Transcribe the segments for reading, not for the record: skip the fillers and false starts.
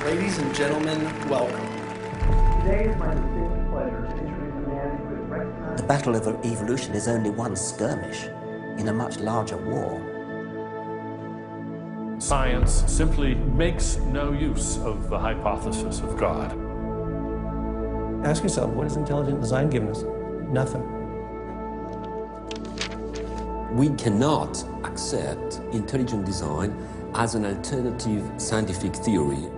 Ladies and gentlemen, welcome. Today is my distinct pleasure to introduce a man who is recognized. The battle of evolution is only one skirmish in a much larger war. Science simply makes no use of the hypothesis of God. Ask yourself, what has intelligent design given us? Nothing. We cannot accept intelligent design as an alternative scientific theory.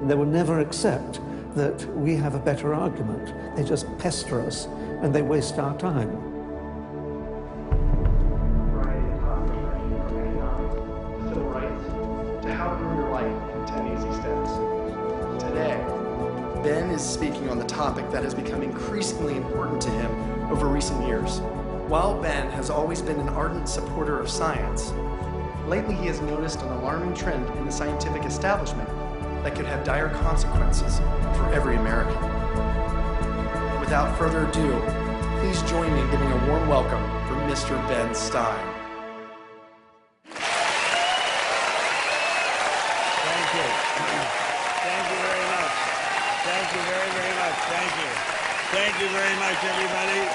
They will never accept that we have a better argument. They just pester us and they waste our time. Civil rights, to how to grow your life in 10 easy steps. Today, Ben is speaking on the topic that has become increasingly important to him over recent years. While Ben has always been an ardent supporter of science, lately he has noticed an alarming trend in the scientific establishment that could have dire consequences for every American. Without further ado, please join me in giving a warm welcome for Mr. Ben Stein. Thank you. Thank you very much. Thank you very, very much. Thank you. Thank you very much, everybody.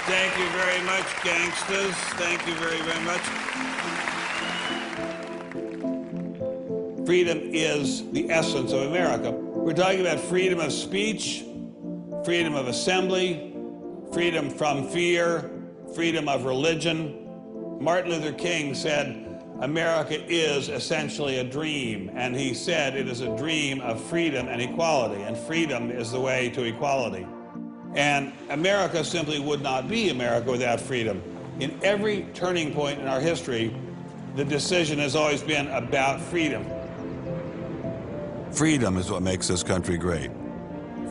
Thank you very much, gangsters. Thank you very, very much. Freedom is the essence of America. We're talking about freedom of speech, freedom of assembly, freedom from fear, freedom of religion. Martin Luther King said, America is essentially a dream, and he said it is a dream of freedom and equality, and freedom is the way to equality. And America simply would not be America without freedom. In every turning point in our history, the decision has always been about freedom. Freedom is what makes this country great.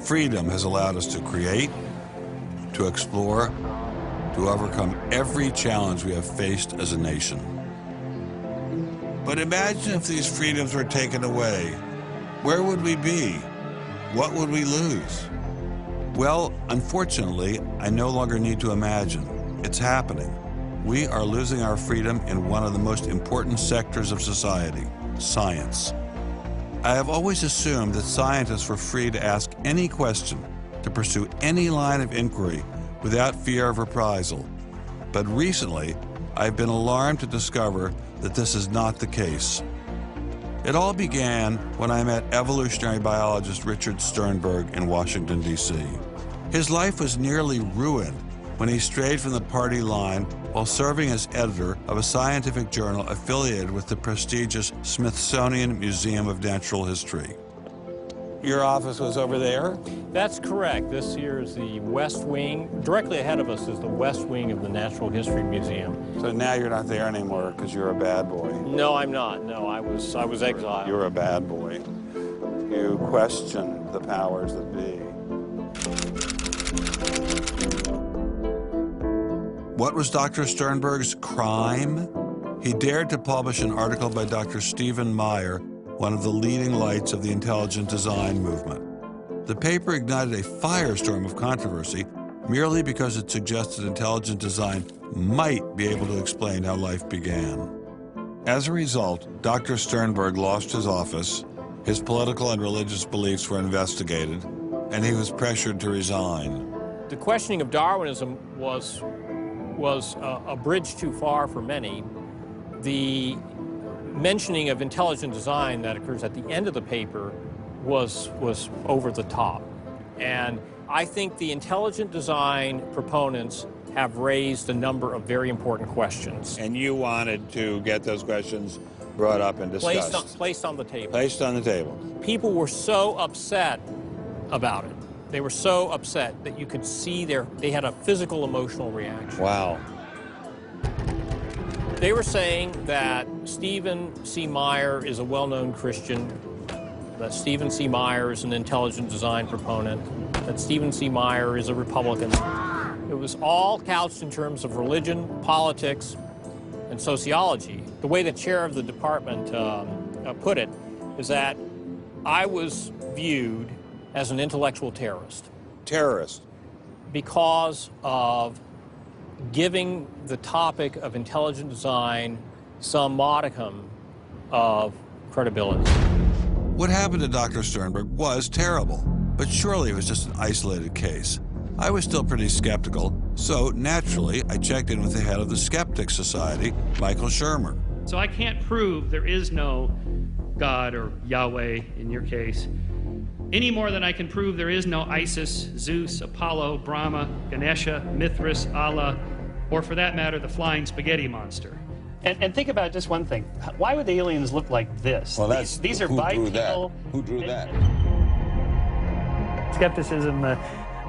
Freedom has allowed us to create, to explore, to overcome every challenge we have faced as a nation. But imagine if these freedoms were taken away. Where would we be? What would we lose? Well, unfortunately, I no longer need to imagine. It's happening. We are losing our freedom in one of the most important sectors of society, science. I have always assumed that scientists were free to ask any question, to pursue any line of inquiry without fear of reprisal. But recently, I've been alarmed to discover that this is not the case. It all began when I met evolutionary biologist Richard Sternberg in Washington, D.C. His life was nearly ruined when he strayed from the party line while serving as editor of a scientific journal affiliated with the prestigious Smithsonian Museum of Natural History. Your office was over there? That's correct. This here is the West Wing. Directly ahead of us is the West Wing of the Natural History Museum. So now you're not there anymore because you're a bad boy. No, I'm not. No, I was exiled. You're a bad boy. You question the powers that be. What was Dr. Sternberg's crime? He dared to publish an article by Dr. Stephen Meyer, one of the leading lights of the intelligent design movement. The paper ignited a firestorm of controversy merely because it suggested intelligent design might be able to explain how life began. As a result, Dr. Sternberg lost his office, His political and religious beliefs were investigated, and he was pressured to resign. The questioning of Darwinism was a bridge too far for many. The mentioning of intelligent design that occurs at the end of the paper was over the top. And I think the intelligent design proponents have raised a number of very important questions. And you wanted to get those questions brought up and discussed. Placed on the table. Placed on the table. People were so upset about it. They were so upset that you could see they had a physical emotional reaction. Wow. They were saying that Stephen C. Meyer is a well-known Christian, that Stephen C. Meyer is an intelligent design proponent, that Stephen C. Meyer is a Republican. It was all couched in terms of religion, politics, and sociology. The way the chair of the department put it is that I was viewed as an intellectual terrorist. Terrorist. Because of giving the topic of intelligent design some modicum of credibility. What happened to Dr. Sternberg was terrible, but surely it was just an isolated case. I was still pretty skeptical, so naturally I checked in with the head of the Skeptics Society, Michael Shermer. So I can't prove there is no God, or Yahweh in your case, any more than I can prove there is no Isis, Zeus, Apollo, Brahma, Ganesha, Mithras, Allah, or for that matter, the flying spaghetti monster. And think about just one thing. Why would the aliens look like this? Well, these are bipedal. Who drew that? Skepticism,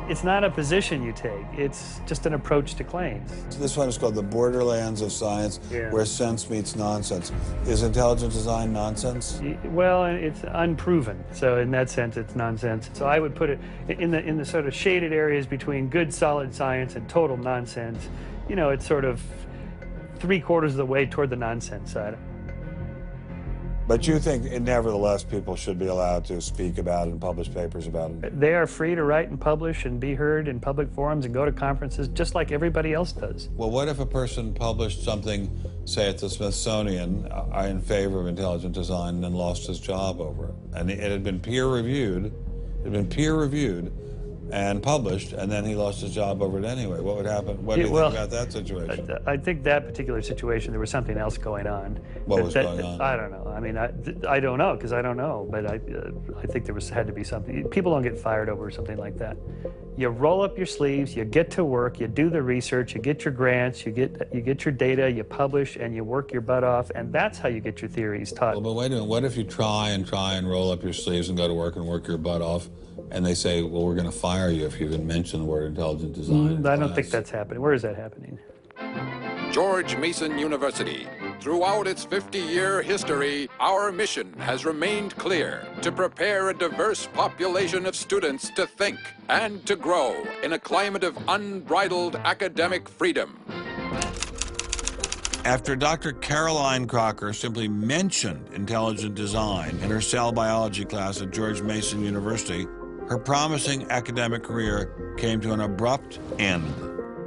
it's not a position you take. It's just an approach to claims. This one is called the borderlands of science, Yeah. where sense meets nonsense. Is intelligent design nonsense? Well, it's unproven, so in that sense, it's nonsense. So I would put it in the sort of shaded areas between good, solid science and total nonsense. You know, it's sort of 3/4 of the way toward the nonsense side. But you think, nevertheless, people should be allowed to speak about it and publish papers about it? They are free to write and publish and be heard in public forums and go to conferences just like everybody else does. Well, what if a person published something, say at the Smithsonian, in favor of intelligent design and then lost his job over it? And it had been peer-reviewed, and published, and then he lost his job over it anyway. What would happen? What do you think about that situation? I think that particular situation, there was something else going on. What was going on? I don't know. I mean, I don't know, because I don't know, but I think there had to be something. People don't get fired over something like that. You roll up your sleeves, you get to work, you do the research, you get your grants, you get your data, you publish, and you work your butt off, and that's how you get your theories taught. Well, but wait a minute. What if you try and roll up your sleeves and go to work and work your butt off, and they say, well, we're going to fire you if you even mention the word intelligent design? I don't think that's happening. Where is that happening? George Mason University. Throughout its 50-year history, our mission has remained clear: to prepare a diverse population of students to think and to grow in a climate of unbridled academic freedom. After Dr. Caroline Crocker simply mentioned intelligent design in her cell biology class at George Mason University, her promising academic career came to an abrupt end.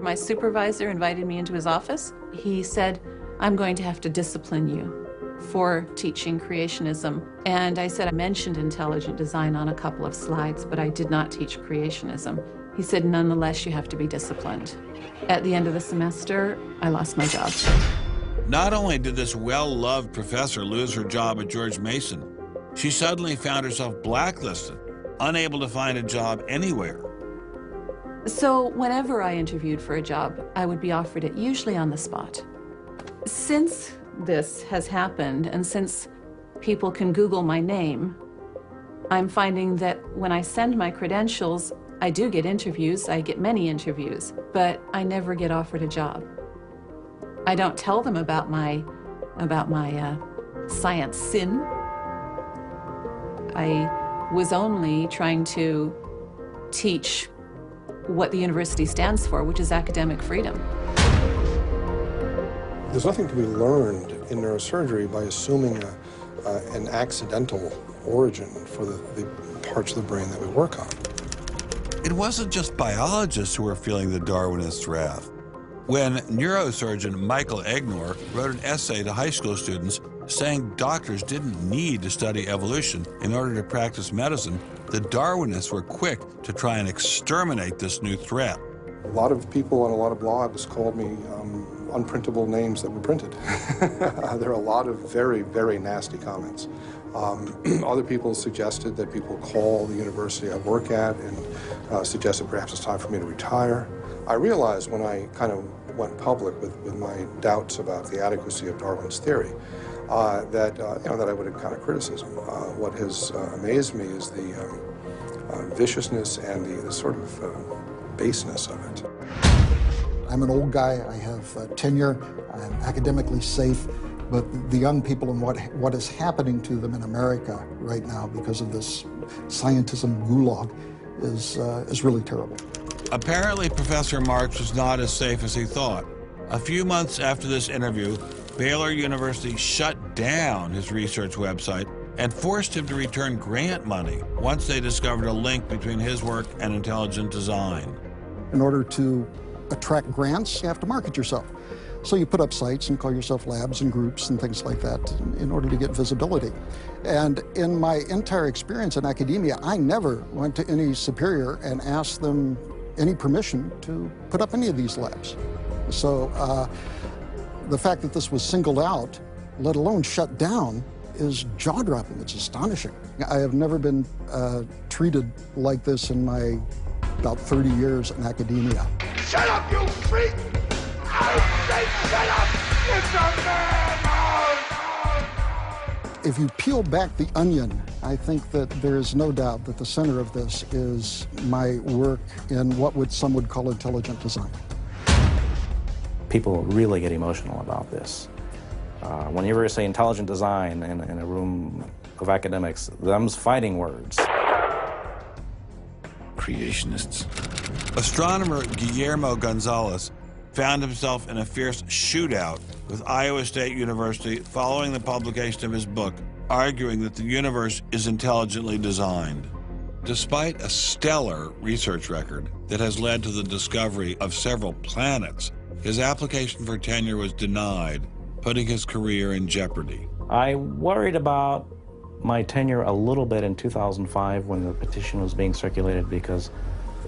My supervisor invited me into his office. He said, "I'm going to have to discipline you for teaching creationism." And I said, I mentioned intelligent design on a couple of slides, but I did not teach creationism. He said, "Nonetheless, you have to be disciplined." At the end of the semester, I lost my job. Not only did this well-loved professor lose her job at George Mason, she suddenly found herself blacklisted, unable to find a job anywhere. So whenever I interviewed for a job, I would be offered it, usually on the spot. Since this has happened, and since people can Google my name, I'm finding that when I send my credentials, I do get interviews, I get many interviews, but I never get offered a job. I don't tell them about my science sin. I was only trying to teach what the university stands for, which is academic freedom. There's nothing to be learned in neurosurgery by assuming an accidental origin for the parts of the brain that we work on. It wasn't just biologists who were feeling the Darwinist wrath. When neurosurgeon Michael Egnor wrote an essay to high school students saying doctors didn't need to study evolution in order to practice medicine, the Darwinists were quick to try and exterminate this new threat. A lot of people on a lot of blogs called me unprintable names that were printed. There are a lot of very, very nasty comments. Other people suggested that people call the university I work at and suggested perhaps it's time for me to retire. I realized when I kind of went public with my doubts about the adequacy of Darwin's theory that I would encounter criticism. What has amazed me is the viciousness and the sort of baseness of it. I'm an old guy, I have tenure, I'm academically safe, but the young people and what is happening to them in America right now because of this scientism gulag is really terrible. Apparently, Professor Marks was not as safe as he thought. A few months after this interview, Baylor University shut down his research website and forced him to return grant money once they discovered a link between his work and intelligent design. In order to attract grants, you have to market yourself. So you put up sites and call yourself labs and groups and things like that in order to get visibility. And in my entire experience in academia, I never went to any superior and asked them any permission to put up any of these labs. So the fact that this was singled out, let alone shut down, is jaw-dropping. It's astonishing. I have never been treated like this in my about 30 years in academia. Shut up, you freak! I say shut up! It's a man! If you peel back the onion, I think that there is no doubt that the center of this is my work in what some would call intelligent design. People really get emotional about this. Whenever you say intelligent design in a room of academics, them's fighting words. Creationists. Astronomer Guillermo Gonzalez found himself in a fierce shootout with Iowa State University following the publication of his book, arguing that the universe is intelligently designed. Despite a stellar research record that has led to the discovery of several planets, his application for tenure was denied, putting his career in jeopardy. I worried about my tenure a little bit in 2005 when the petition was being circulated because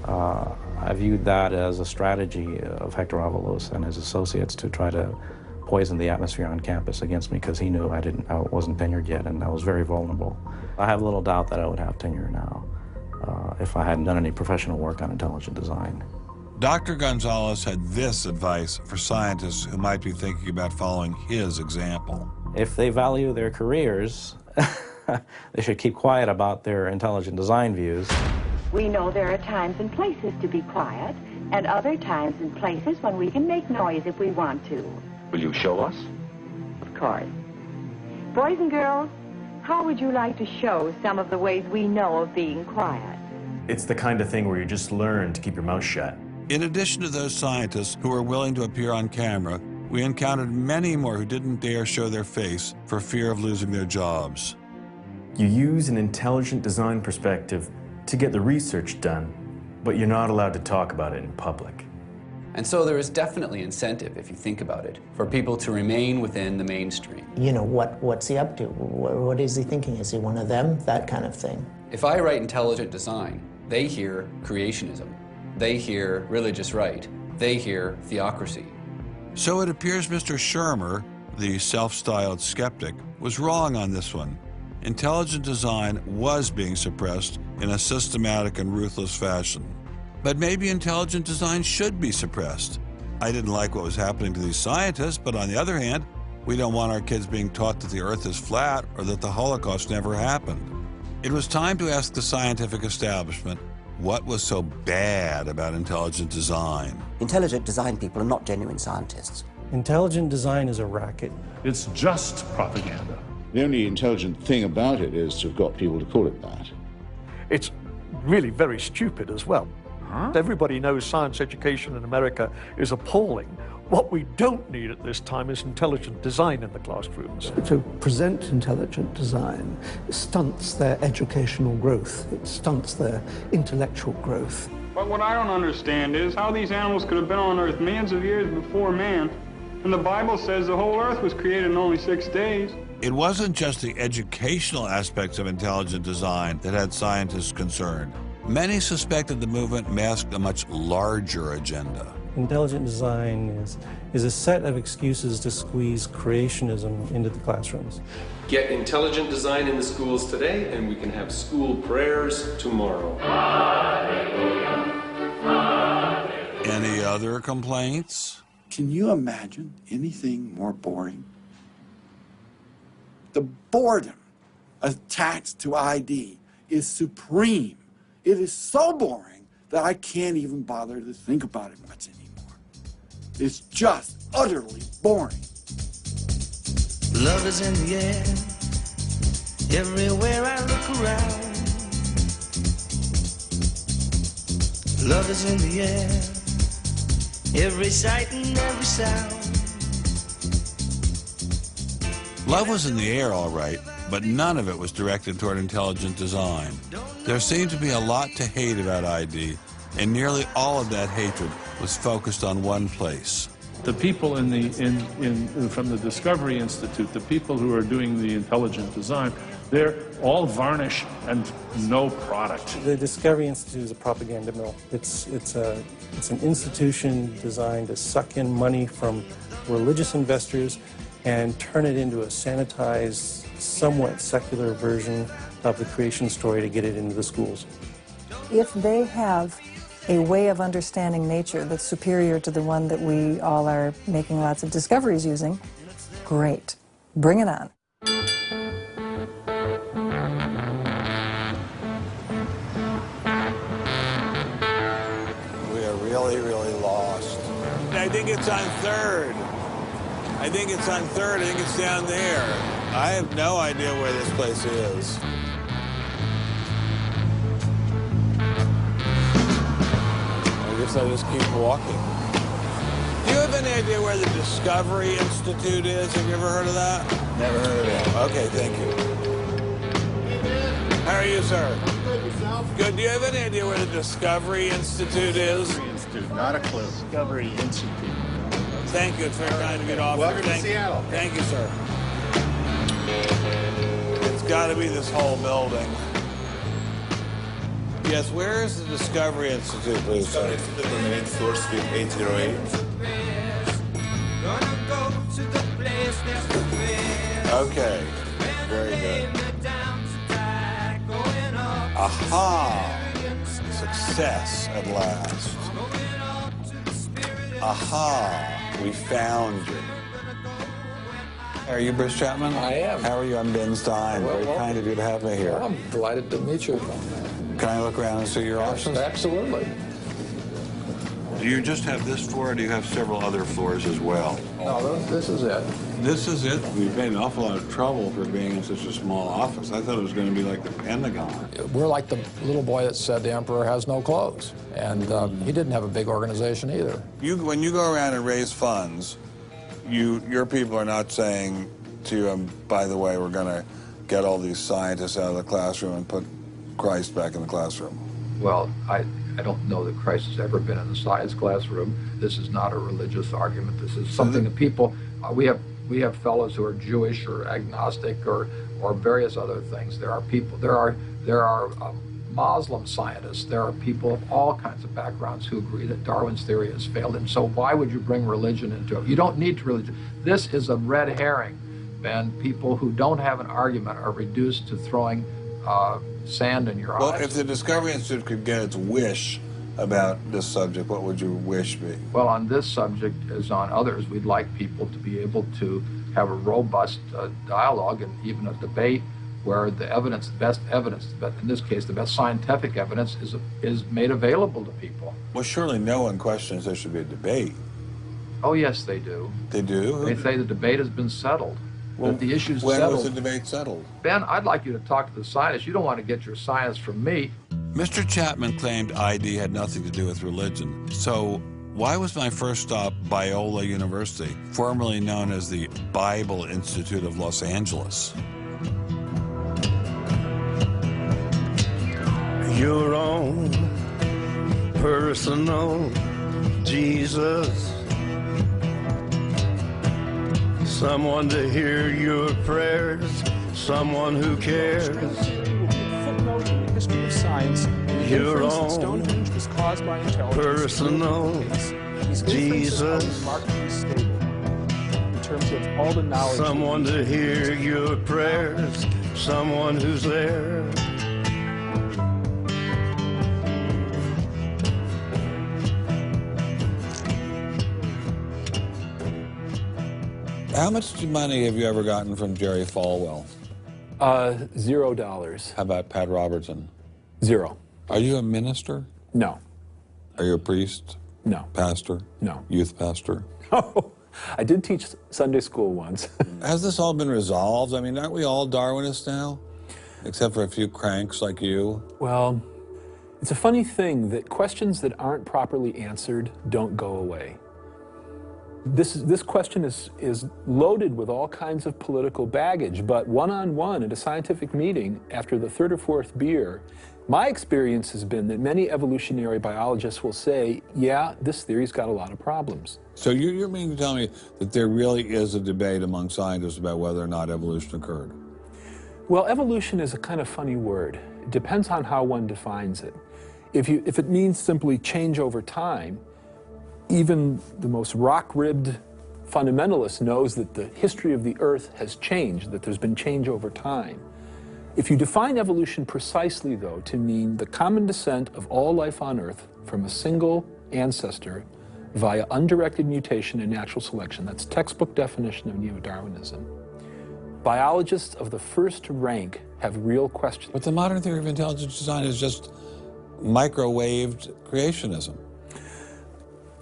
I viewed that as a strategy of Hector Avalos and his associates to try to poison the atmosphere on campus against me because he knew I wasn't tenured yet and I was very vulnerable. I have little doubt that I would have tenure now if I hadn't done any professional work on intelligent design. Dr. Gonzalez had this advice for scientists who might be thinking about following his example. If they value their careers, they should keep quiet about their intelligent design views. We know there are times and places to be quiet, and other times and places when we can make noise if we want to. Will you show us? Of course. Boys and girls, how would you like to show some of the ways we know of being quiet? It's the kind of thing where you just learn to keep your mouth shut. In addition to those scientists who were willing to appear on camera, we encountered many more who didn't dare show their face for fear of losing their jobs. You use an intelligent design perspective to get the research done, but you're not allowed to talk about it in public. And so there is definitely incentive, if you think about it, for people to remain within the mainstream. You know, what's he up to? What is he thinking? Is he one of them? That kind of thing. If I write intelligent design, they hear creationism. They hear religious right. They hear theocracy. So it appears Mr. Shermer, the self-styled skeptic, was wrong on this one. Intelligent design was being suppressed in a systematic and ruthless fashion. But maybe intelligent design should be suppressed. I didn't like what was happening to these scientists, but on the other hand, we don't want our kids being taught that the Earth is flat or that the Holocaust never happened. It was time to ask the scientific establishment, what was so bad about intelligent design? Intelligent design people are not genuine scientists. Intelligent design is a racket. It's just propaganda. The only intelligent thing about it is to have got people to call it that. It's really very stupid as well. Everybody knows science education in America is appalling. What we don't need at this time is intelligent design in the classrooms. To present intelligent design stunts their educational growth. It stunts their intellectual growth. But what I don't understand is how these animals could have been on Earth millions of years before man. And the Bible says the whole Earth was created in only 6 days. It wasn't just the educational aspects of intelligent design that had scientists concerned. Many suspected the movement masked a much larger agenda. Intelligent design is a set of excuses to squeeze creationism into the classrooms. Get intelligent design in the schools today, and we can have school prayers tomorrow. Any other complaints? Can you imagine anything more boring? The boredom attached to ID is supreme. It is so boring that I can't even bother to think about it much anymore. It's just utterly boring. Love is in the air, everywhere I look around. Love is in the air, every sight and every sound. Love was in the air, all right, but none of it was directed toward intelligent design. There seemed to be a lot to hate about ID, and nearly all of that hatred was focused on one place. The people from the Discovery Institute, the people who are doing the intelligent design, they're all varnish and no product. The Discovery Institute is a propaganda mill. It's an institution designed to suck in money from religious investors and turn it into a sanitized, somewhat secular version of the creation story to get it into the schools. If they have a way of understanding nature that's superior to the one that we all are making lots of discoveries using, great. Bring it on. We are really, really lost. I think it's on 3rd. I think it's on 3rd. I think it's down there. I have no idea where this place is. I guess I'll just keep walking. Do you have any idea where the Discovery Institute is? Have you ever heard of that? Never heard of it. Okay, thank you. How are you, sir? Good, yourself? Good. Do you have any idea where the Discovery Institute is? Discovery Institute, not a clue. Discovery Institute. Thank you. It's very kind of you to offer. Welcome to Seattle. Thank you, sir. It's got to be this whole building. Yes, where is the Discovery Institute, please, sir? Discovery Institute on the 8th floor, suite 808. Okay, very good. Aha! Success at last. Aha! We found you. Are you Bruce Chapman? I am. How are you? I'm Ben Stein. Very kind of you to have me here. Well, I'm delighted to meet you. Can I look around and see your office? Absolutely. Do you just have this floor, or do you have several other floors as well? No, this is it. This is it? We've made an awful lot of trouble for being in such a small office. I thought it was going to be like the Pentagon. We're like the little boy that said the emperor has no clothes. And he didn't have a big organization either. When you go around and raise funds, your people are not saying to you, by the way, we're going to get all these scientists out of the classroom and put Christ back in the classroom. Well, I don't know that Christ has ever been in the science classroom. This is not a religious argument. This is something that people, we have fellows who are Jewish or agnostic or various other things. There are people, there are Muslim scientists. There are people of all kinds of backgrounds who agree that Darwin's theory has failed. And so why would you bring religion into it? You don't need religion. This is a red herring, Ben. People who don't have an argument are reduced to throwing sand in your eyes. Well, if the Discovery Institute could get its wish about this subject, what would your wish be? Well, on this subject, as on others, we'd like people to be able to have a robust dialogue and even a debate where the evidence, the best evidence, but in this case, the best scientific evidence is made available to people. Well, surely no one questions there should be a debate. Oh, yes, they do. They do? They say the debate has been settled. Well, that the issue's when settled. was the debate settled? Ben, I'd like you to talk to the scientists. You don't want to get your science from me. Mr. Chapman claimed ID had nothing to do with religion. So why was my first stop Biola University, formerly known as the Bible Institute of Los Angeles? Your own personal Jesus. Someone to hear your prayers, someone who cares. Footnote in the history of science. Your own Stonehenge was caused by intelligence. personal Jesus. Remarkably stable in terms of all the knowledge. Someone to hear your prayers, someone who's there. How much money have you ever gotten from Jerry Falwell? $0. How about Pat Robertson? 0. Are you a minister? No. Are you a priest? No. Pastor? No. Youth pastor? Oh, I did teach Sunday school once. Has this all been resolved? I mean, aren't we all Darwinists now? Except for a few cranks like you? Well, it's a funny thing that questions that aren't properly answered don't go away. This question is loaded with all kinds of political baggage, but one-on-one at a scientific meeting after the third or fourth beer, my experience has been that many evolutionary biologists will say, yeah, this theory's got a lot of problems. So you're meaning to tell me that there really is a debate among scientists about whether or not evolution occurred? Well, evolution is a kind of funny word. It depends on how one defines it. If it means simply change over time, even the most rock-ribbed fundamentalist knows that the history of the Earth has changed, that there's been change over time. If you define evolution precisely, though, to mean the common descent of all life on Earth from a single ancestor via undirected mutation and natural selection, that's textbook definition of neo-Darwinism, biologists of the first rank have real questions. But the modern theory of intelligent design is just microwaved creationism.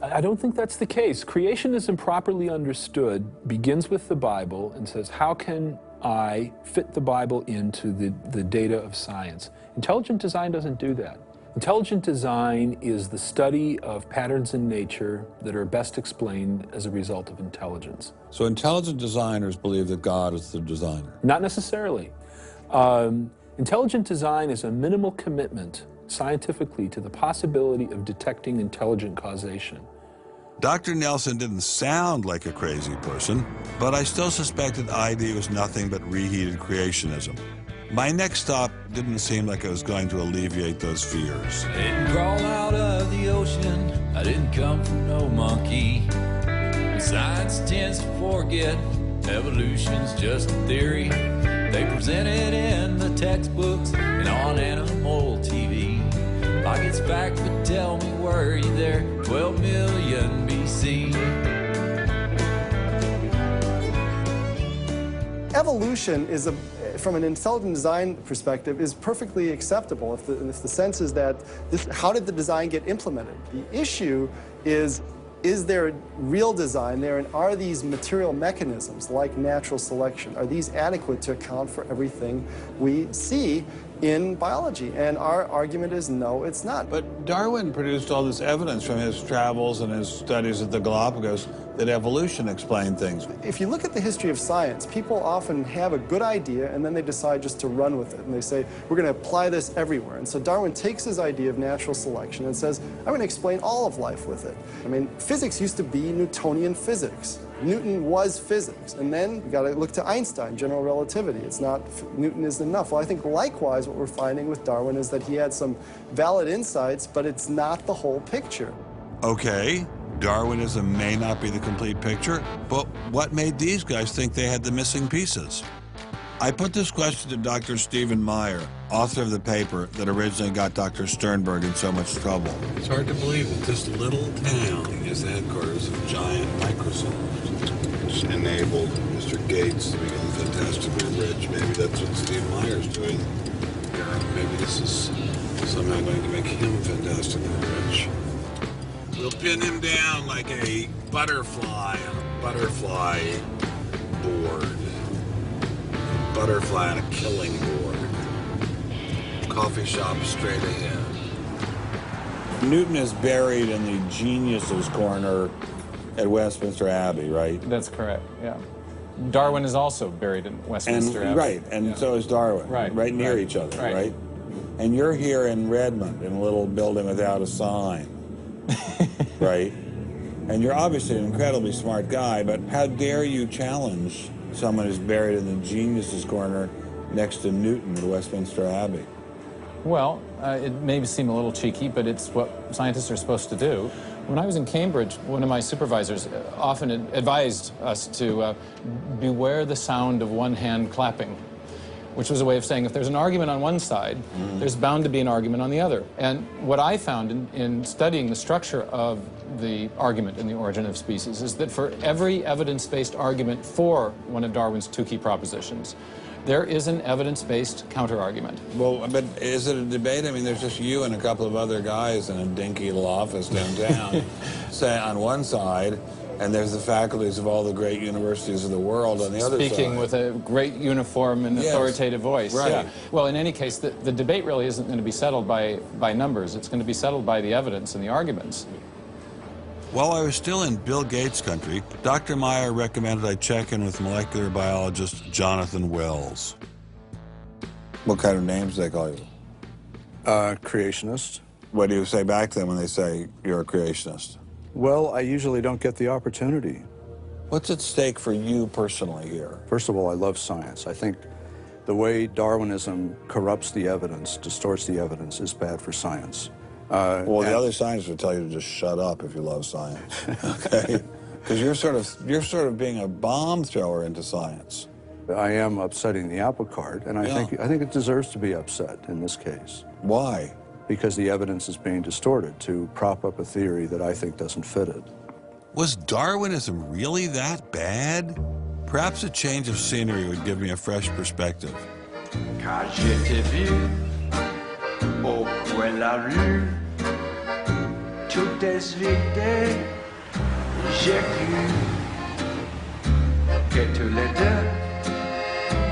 I don't think that's the case. Creationism, properly understood, begins with the Bible and says, how can I fit the Bible into the data of science? Intelligent design doesn't do that. Intelligent design is the study of patterns in nature that are best explained as a result of intelligence. So intelligent designers believe that God is the designer? Not necessarily. Intelligent design is a minimal commitment scientifically to the possibility of detecting intelligent causation. Dr. Nelson didn't sound like a crazy person, but I still suspected ID was nothing but reheated creationism. My next stop didn't seem like it was going to alleviate those fears. I didn't crawl out of the ocean, I didn't come from no monkey. Science tends to forget evolution's just a theory. They present it in the textbooks and on animal TV. Like it's fact, but tell me, were you there 12 million BC? Evolution is from an intelligent design perspective, is perfectly acceptable if the sense is that how did the design get implemented? The issue is there real design there, and are these material mechanisms like natural selection, are these adequate to account for everything we see in biology? And our argument is no, it's not. But Darwin produced all this evidence from his travels and his studies at the Galapagos that evolution explained things. If you look at the history of science, people often have a good idea and then they decide just to run with it. And they say, we're going to apply this everywhere. And so Darwin takes his idea of natural selection and says, I'm going to explain all of life with it. I mean, physics used to be Newtonian physics. Newton was physics. And then you got to look to Einstein, general relativity. It's not, Newton isn't enough. Well, I think likewise what we're finding with Darwin is that he had some valid insights, but it's not the whole picture. Okay, Darwinism may not be the complete picture, but what made these guys think they had the missing pieces? I put this question to Dr. Stephen Meyer, author of the paper that originally got Dr. Sternberg in so much trouble. It's hard to believe that this little town is the headquarters of giant Microsoft, which enabled Mr. Gates to become fantastically rich. Maybe that's what Steve Meyer's doing. Maybe this is somehow going to make him fantastically rich. We'll pin him down like a butterfly on a butterfly board. A butterfly on a killing board. Coffee shop straight ahead. Newton is buried in the geniuses corner at Westminster Abbey, right? That's correct, yeah. Darwin is also buried in Westminster Abbey. Right, and so is Darwin. Right near each other, right? And you're here in Redmond in a little building without a sign, right? And you're obviously an incredibly smart guy, but how dare you challenge someone who's buried in the genius's corner next to Newton at Westminster Abbey? Well, it may seem a little cheeky, but it's what scientists are supposed to do. When I was in Cambridge, one of my supervisors often advised us to beware the sound of one hand clapping, which was a way of saying if there's an argument on one side, there's bound to be an argument on the other. And what I found in studying the structure of the argument in The Origin of Species is that for every evidence-based argument for one of Darwin's two key propositions, there is an evidence-based counter-argument. Well, but is it a debate? I mean, there's just you and a couple of other guys in a dinky little office downtown, say on one side, and there's the faculties of all the great universities of the world on the other side. Speaking with a great uniform and authoritative voice. Right. Yeah. Well, in any case, the debate really isn't going to be settled by numbers. It's going to be settled by the evidence and the arguments. While I was still in Bill Gates country, Dr. Meyer recommended I check in with molecular biologist Jonathan Wells. What kind of names do they call you? Creationist. What do you say back to them when they say you're a creationist? Well, I usually don't get the opportunity. What's at stake for you personally here? First of all, I love science. I think the way Darwinism corrupts the evidence, distorts the evidence, is bad for science. Well, the other scientists would tell you to just shut up if you love science, okay? Because you're sort of being a bomb thrower into science. I am upsetting the apple cart, and I think it deserves to be upset in this case. Why? Because the evidence is being distorted to prop up a theory that I think doesn't fit it. Was Darwinism really that bad? Perhaps a change of scenery would give me a fresh perspective. Quand je t'ai vu au coin de la rue, tout est vide, j'ai cru que tous les deux,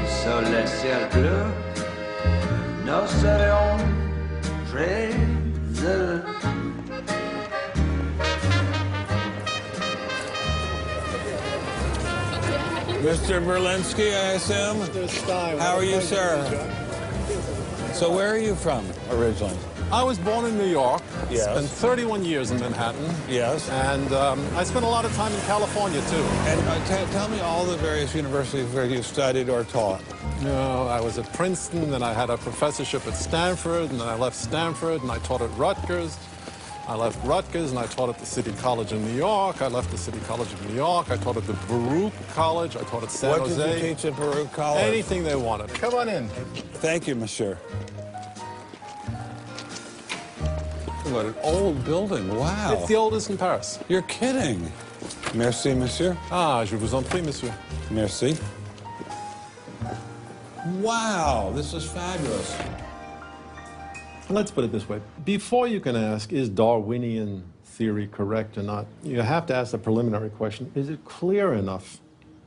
sous le ciel bleu, nous serions très heureux. Mr. Berlinski, I assume? Mr. Stein. How are you, sir? So where are you from originally? I was born in New York. Yes. Spent 31 years in Manhattan. Yes. And I spent a lot of time in California, too. And tell me all the various universities where you studied or taught. No, I was at Princeton, then I had a professorship at Stanford, and then I left Stanford, and I taught at Rutgers. I left Rutgers, and I taught at the City College in New York. I left the City College of New York. I taught at the Baruch College. I taught at San Jose. What did you teach at Baruch College? Anything they wanted. Come on in. Thank you, monsieur. What an old building. Wow. It's the oldest in Paris. You're kidding. Merci, monsieur. Ah, je vous en prie, monsieur. Merci. Wow, this is fabulous. Let's put it this way. Before you can ask, is Darwinian theory correct or not, you have to ask the preliminary question, is it clear enough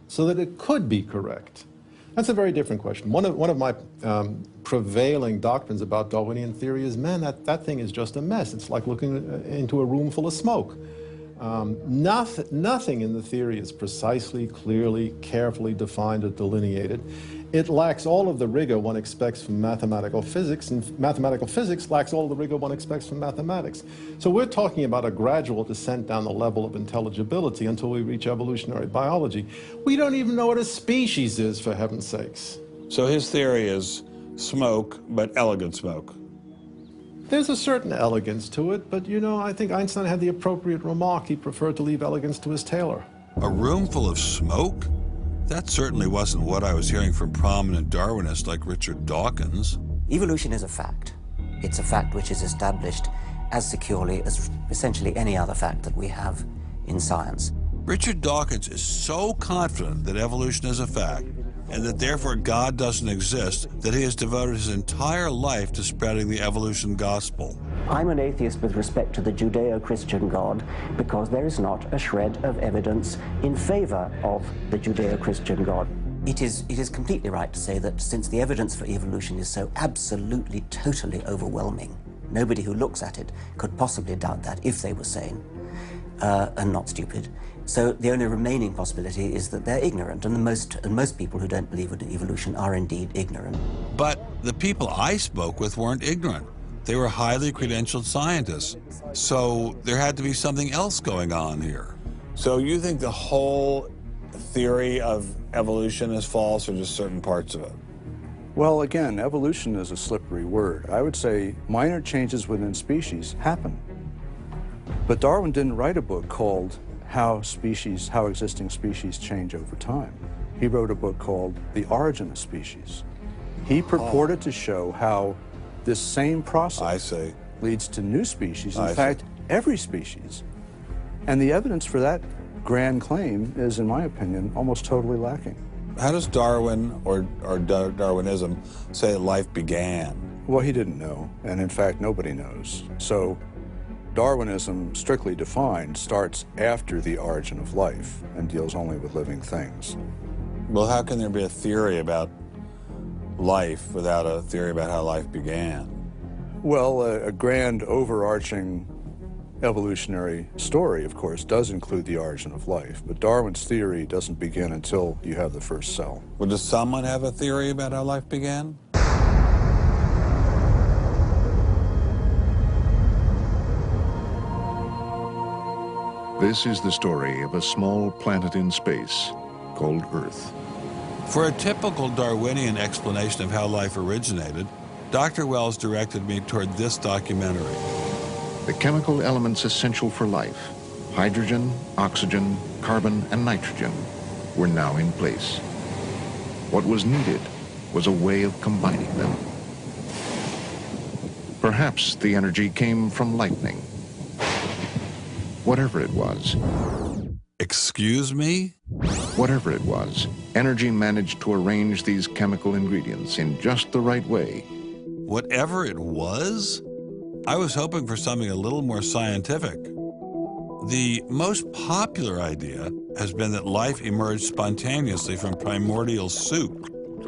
so that it could be correct? That's a very different question. One of my prevailing doctrines about Darwinian theory is, man, that thing is just a mess. It's like looking into a room full of smoke. Nothing in the theory is precisely, clearly, carefully defined or delineated. It lacks all of the rigor one expects from mathematical physics, and mathematical physics lacks all of the rigor one expects from mathematics. So we're talking about a gradual descent down the level of intelligibility until we reach evolutionary biology. We don't even know what a species is, for heaven's sakes. So his theory is smoke, but elegant smoke. There's a certain elegance to it, but you know, I think Einstein had the appropriate remark. He preferred to leave elegance to his tailor. A room full of smoke? That certainly wasn't what I was hearing from prominent Darwinists like Richard Dawkins. Evolution is a fact. It's a fact which is established as securely as essentially any other fact that we have in science. Richard Dawkins is so confident that evolution is a fact, and that therefore God doesn't exist, that he has devoted his entire life to spreading the evolution gospel. I'm an atheist with respect to the Judeo-Christian God because there is not a shred of evidence in favor of the Judeo-Christian God. It is completely right to say that since the evidence for evolution is so absolutely, totally overwhelming, nobody who looks at it could possibly doubt that if they were sane and not stupid. So the only remaining possibility is that they're ignorant, and most people who don't believe in evolution are indeed ignorant. But the people I spoke with weren't ignorant. They were highly credentialed scientists. So there had to be something else going on here. So you think the whole theory of evolution is false, or just certain parts of it? Well, again, evolution is a slippery word. I would say minor changes within species happen. But Darwin didn't write a book called How Existing Species Change Over Time. He wrote a book called The Origin of Species. He purported to show how this same process leads to new species, in fact, every species. And the evidence for that grand claim is, in my opinion, almost totally lacking. How does Darwin or Darwinism say that life began? Well, he didn't know, and in fact, nobody knows. So Darwinism, strictly defined, starts after the origin of life and deals only with living things. Well, how can there be a theory about life without a theory about how life began? Well, a grand overarching evolutionary story, of course, does include the origin of life, but Darwin's theory doesn't begin until you have the first cell. Well, does someone have a theory about how life began? This is the story of a small planet in space called Earth. For a typical Darwinian explanation of how life originated, Dr. Wells directed me toward this documentary. The chemical elements essential for life, hydrogen, oxygen, carbon, and nitrogen, were now in place. What was needed was a way of combining them. Perhaps the energy came from lightning. Whatever it was. Excuse me? Whatever it was, energy managed to arrange these chemical ingredients in just the right way. Whatever it was? I was hoping for something a little more scientific. The most popular idea has been that life emerged spontaneously from primordial soup.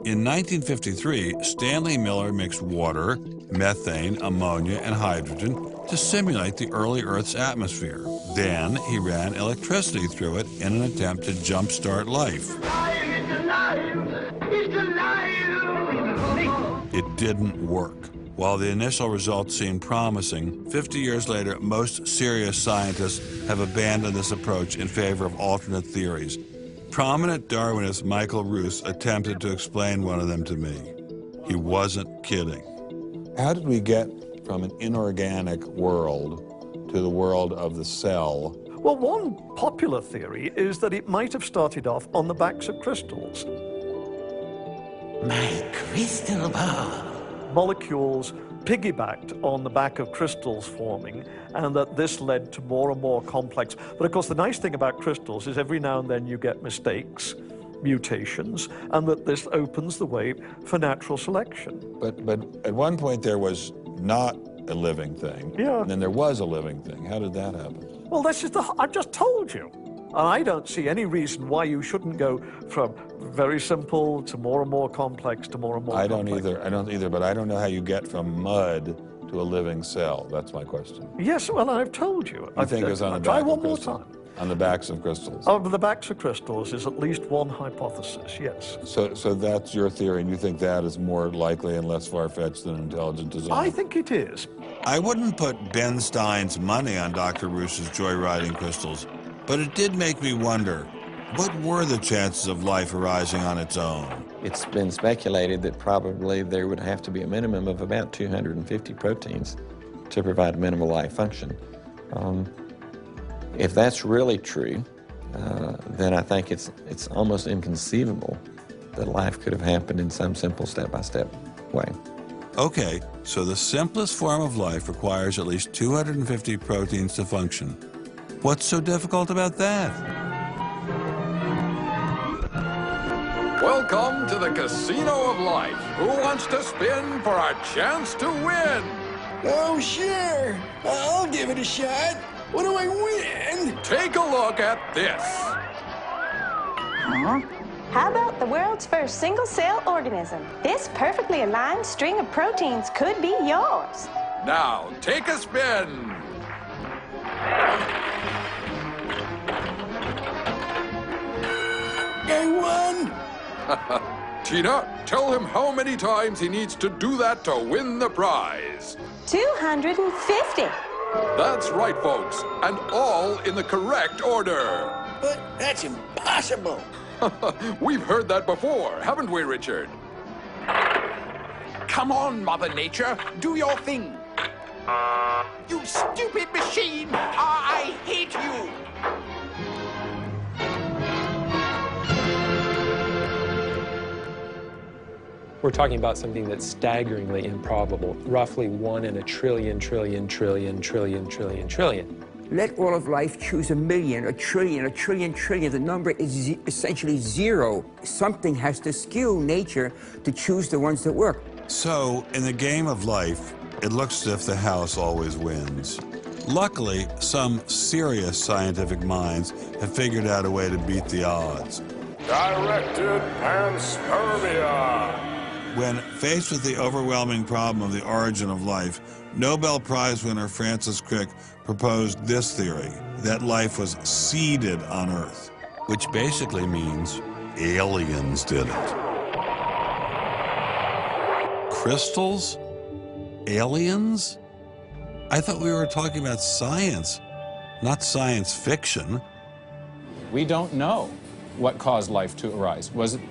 In 1953, Stanley Miller mixed water, methane, ammonia, and hydrogen to simulate the early Earth's atmosphere. Then he ran electricity through it in an attempt to jumpstart life. It didn't work. While the initial results seemed promising, 50 years later, most serious scientists have abandoned this approach in favor of alternate theories. Prominent Darwinist Michael Roos attempted to explain one of them to me. He wasn't kidding. How did we get from an inorganic world to the world of the cell? Well, one popular theory is that it might have started off on the backs of crystals. My crystal ball. Molecules piggybacked on the back of crystals forming, and that this led to more and more complex. But of course, the nice thing about crystals is every now and then you get mistakes, mutations, and that this opens the way for natural selection. But at one point there was not a living thing, and then there was a living thing. How did that happen? Well, this is I've just told you. And I don't see any reason why you shouldn't go from very simple to more and more complex to more and more complex. I don't either, but I don't know how you get from mud to a living cell. That's my question. Yes, well, I've told you. I think it's on the back try of one more crystals. time. On the backs of crystals. On the backs of crystals is at least one hypothesis, yes. So that's your theory, and you think that is more likely and less far-fetched than intelligent design? I think it is. I wouldn't put Ben Stein's money on Dr. Roos's joyriding crystals, but it did make me wonder, what were the chances of life arising on its own? It's been speculated that probably there would have to be a minimum of about 250 proteins to provide minimal life function. If that's really true, then I think it's almost inconceivable that life could have happened in some simple step-by-step way. Okay, so the simplest form of life requires at least 250 proteins to function. What's so difficult about that? Welcome to the Casino of Life. Who wants to spin for a chance to win? Oh, sure. I'll give it a shot. What do I win? Take a look at this. Huh? How about the world's first single-cell organism? This perfectly aligned string of proteins could be yours. Now, take a spin. I won! Tina, tell him how many times he needs to do that to win the prize. 250. That's right, folks, and all in the correct order. But that's impossible. We've heard that before, haven't we, Richard? Come on, Mother Nature, do your thing. You stupid machine! I hate you! We're talking about something that's staggeringly improbable, roughly 1 in a trillion, trillion, trillion, trillion, trillion, trillion. Let all of life choose a million, a trillion, a trillion, trillion. The number is essentially zero. Something has to skew nature to choose the ones that work. So, in the game of life, it looks as if the house always wins. Luckily, some serious scientific minds have figured out a way to beat the odds. Directed panspermia. When faced with the overwhelming problem of the origin of life, Nobel Prize winner Francis Crick proposed this theory, that life was seeded on Earth, which basically means aliens did it. Crystals? Aliens? I thought we were talking about science, not science fiction. We don't know what caused life to arise.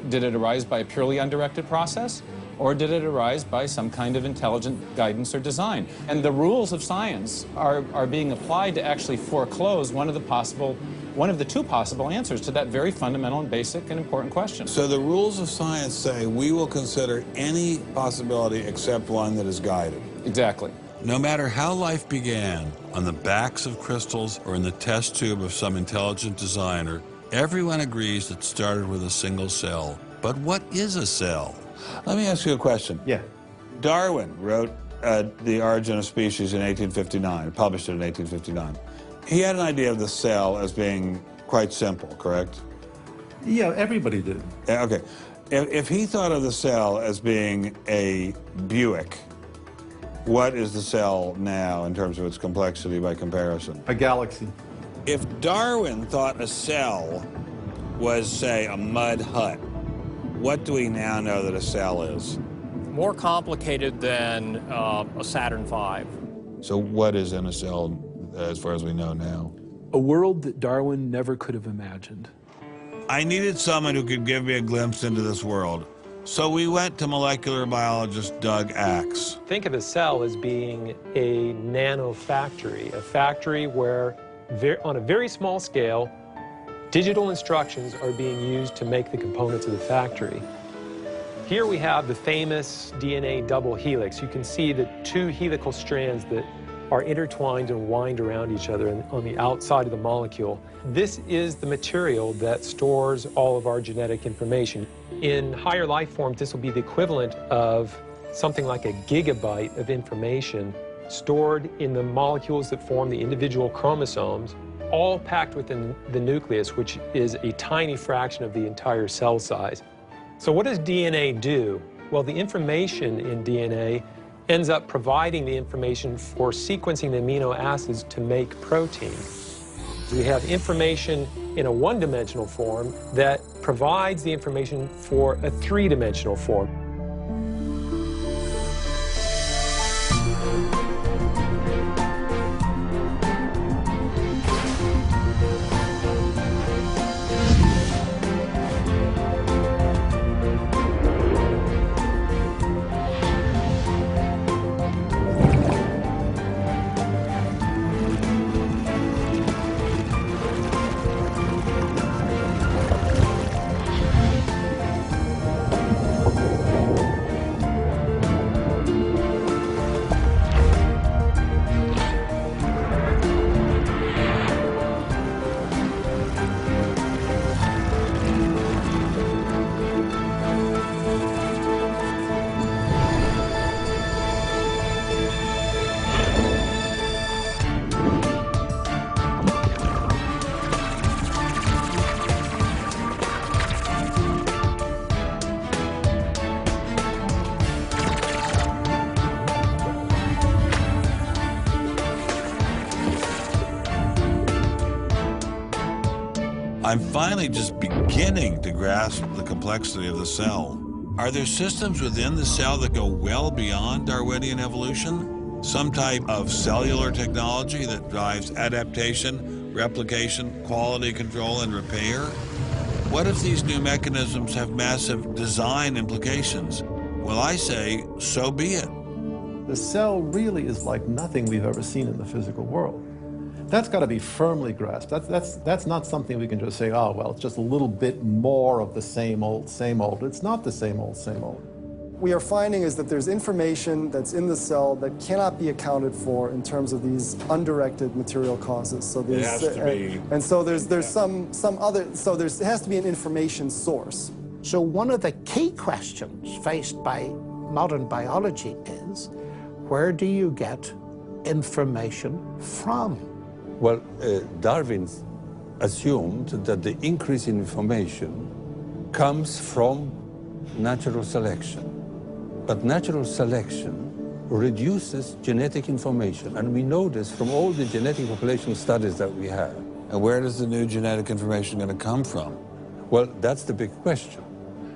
Did it arise by a purely undirected process? Or did it arise by some kind of intelligent guidance or design? And the rules of science are being applied to actually foreclose one of the two possible answers to that very fundamental and basic and important question. So the rules of science say we will consider any possibility except one that is guided. Exactly. No matter how life began, on the backs of crystals or in the test tube of some intelligent designer, everyone agrees it started with a single cell. But what is a cell? Let me ask you a question. Yeah. Darwin wrote The Origin of Species in 1859, published it in 1859. He had an idea of the cell as being quite simple, correct? Yeah, everybody did. Okay. If he thought of the cell as being a Buick, what is the cell now in terms of its complexity by comparison? A galaxy. If Darwin thought a cell was, say, a mud hut, what do we now know that a cell is? More complicated than a Saturn V. So what is in a cell as far as we know now? A world that Darwin never could have imagined. I needed someone who could give me a glimpse into this world. So we went to molecular biologist Doug Axe. Think of a cell as being a nanofactory, a factory where, on a very small scale, digital instructions are being used to make the components of the factory. Here we have the famous DNA double helix. You can see the two helical strands that are intertwined and wind around each other on the outside of the molecule. This is the material that stores all of our genetic information. In higher life forms, this will be the equivalent of something like a gigabyte of information stored in the molecules that form the individual chromosomes, all packed within the nucleus, which is a tiny fraction of the entire cell size. So what does DNA do? Well, the information in DNA ends up providing the information for sequencing the amino acids to make protein. We have information in a one-dimensional form that provides the information for a three-dimensional form. I'm finally just beginning to grasp the complexity of the cell. Are there systems within the cell that go well beyond Darwinian evolution? Some type of cellular technology that drives adaptation, replication, quality control, and repair? What if these new mechanisms have massive design implications? Well, I say, so be it. The cell really is like nothing we've ever seen in the physical world. That's got to be firmly grasped. That's not something we can just say, oh, well, it's just a little bit more of the same old, same old. It's not the same old, same old. We are finding is that there's information that's in the cell that cannot be accounted for in terms of these undirected material causes. So It has to be. And so there's some other, so it has to be an information source. So one of the key questions faced by modern biology is, where do you get information from? Well, Darwin assumed that the increase in information comes from natural selection. But natural selection reduces genetic information, and we know this from all the genetic population studies that we have. And where does the new genetic information going to come from? Well, that's the big question.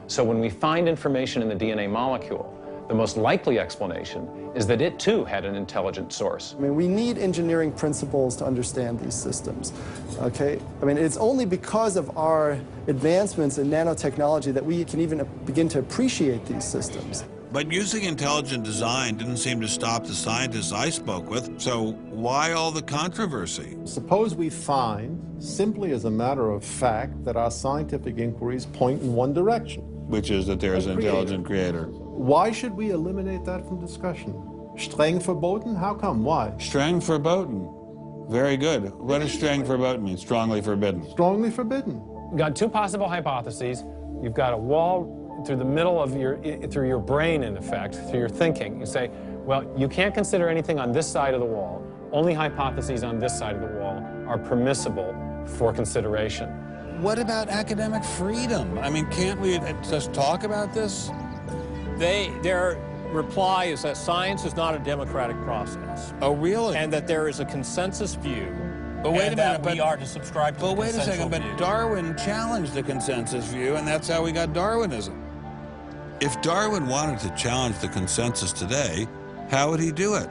So when we find information in the DNA molecule, the most likely explanation is that it too had an intelligent source. I mean, we need engineering principles to understand these systems, okay? I mean, it's only because of our advancements in nanotechnology that we can even begin to appreciate these systems. But using intelligent design didn't seem to stop the scientists I spoke with, so why all the controversy? Suppose we find, simply as a matter of fact, that our scientific inquiries point in one direction. Which is that there is an intelligent creator. Why should we eliminate that from discussion? Streng verboten? How come? Why? Streng verboten. Very good. What does streng verboten mean? Strongly forbidden. Strongly forbidden. You've got two possible hypotheses. You've got a wall through the middle of through your brain, in effect, through your thinking. You say, well, you can't consider anything on this side of the wall. Only hypotheses on this side of the wall are permissible for consideration. What about academic freedom? I mean, can't we just talk about this? Their reply is that science is not a democratic process. Oh, really? And that there is a consensus view. But wait a minute, we are to subscribe to the wait a second, view. but Darwin challenged the consensus view, and that's how we got Darwinism. If Darwin wanted to challenge the consensus today, how would he do it?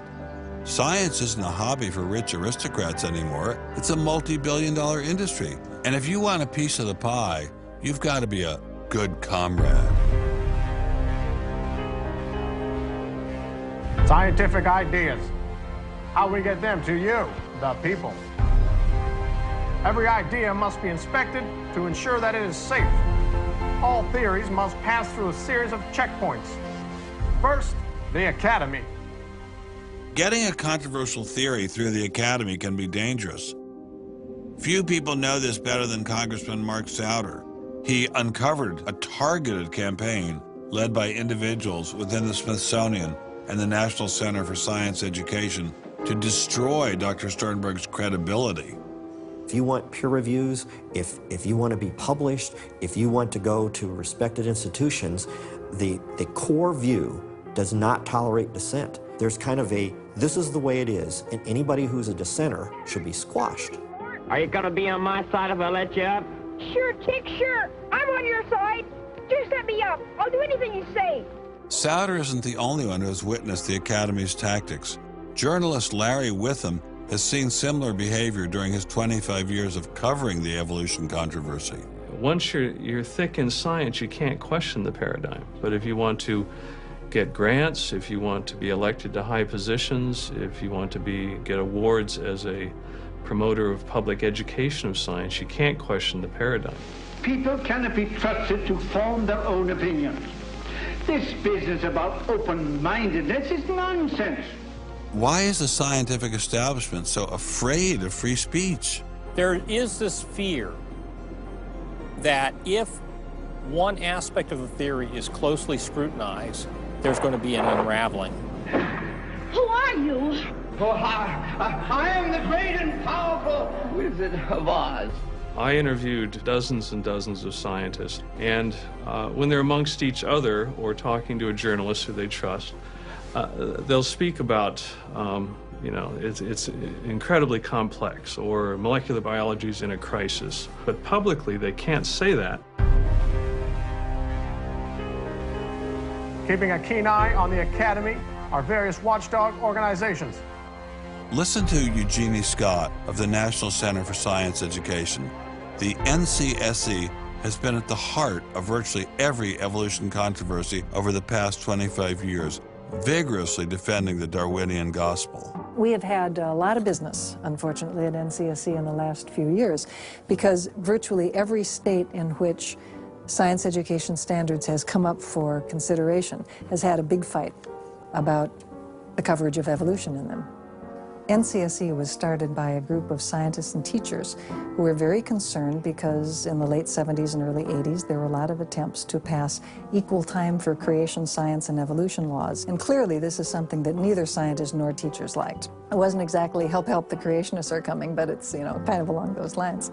Science isn't a hobby for rich aristocrats anymore. It's a multi-billion-dollar industry. And if you want a piece of the pie, you've got to be a good comrade. Scientific ideas. How we get them to you, the people. Every idea must be inspected to ensure that it is safe. All theories must pass through a series of checkpoints. First, the Academy. Getting a controversial theory through the Academy can be dangerous. Few people know this better than Congressman Mark Souder. He uncovered a targeted campaign led by individuals within the Smithsonian and the National Center for Science Education to destroy Dr. Sternberg's credibility. If you want peer reviews, if you want to be published, if you want to go to respected institutions, the core view does not tolerate dissent. There's kind of a, this is the way it is, and anybody who's a dissenter should be squashed. Are you going to be on my side if I let you up? Sure, Tick, sure. I'm on your side. Just let me up. I'll do anything you say. Souder isn't the only one who has witnessed the Academy's tactics. Journalist Larry Witham has seen similar behavior during his 25 years of covering the evolution controversy. Once you're thick in science, you can't question the paradigm. But if you want to get grants, if you want to be elected to high positions, if you want to get awards as a promoter of public education of science, you can't question the paradigm. People cannot be trusted to form their own opinions. This business about open-mindedness is nonsense. Why is the scientific establishment so afraid of free speech? There is this fear that if one aspect of the theory is closely scrutinized, there's going to be an unraveling. Who are you? Oh, I am the great and powerful Wizard of Oz. I interviewed dozens and dozens of scientists, and when they're amongst each other or talking to a journalist who they trust, they'll speak about, it's incredibly complex, or molecular biology is in a crisis. But publicly, they can't say that. Keeping a keen eye on the Academy our various watchdog organizations. Listen to Eugenie Scott of the National Center for Science Education. The NCSE has been at the heart of virtually every evolution controversy over the past 25 years, vigorously defending the Darwinian gospel. We have had a lot of business, unfortunately, at NCSE in the last few years, because virtually every state in which science education standards has come up for consideration has had a big fight about the coverage of evolution in them. NCSE was started by a group of scientists and teachers who were very concerned because in the late 70s and early 80s there were a lot of attempts to pass equal time for creation science and evolution laws. And clearly this is something that neither scientists nor teachers liked. It wasn't exactly help the creationists are coming, but it's, you know, kind of along those lines.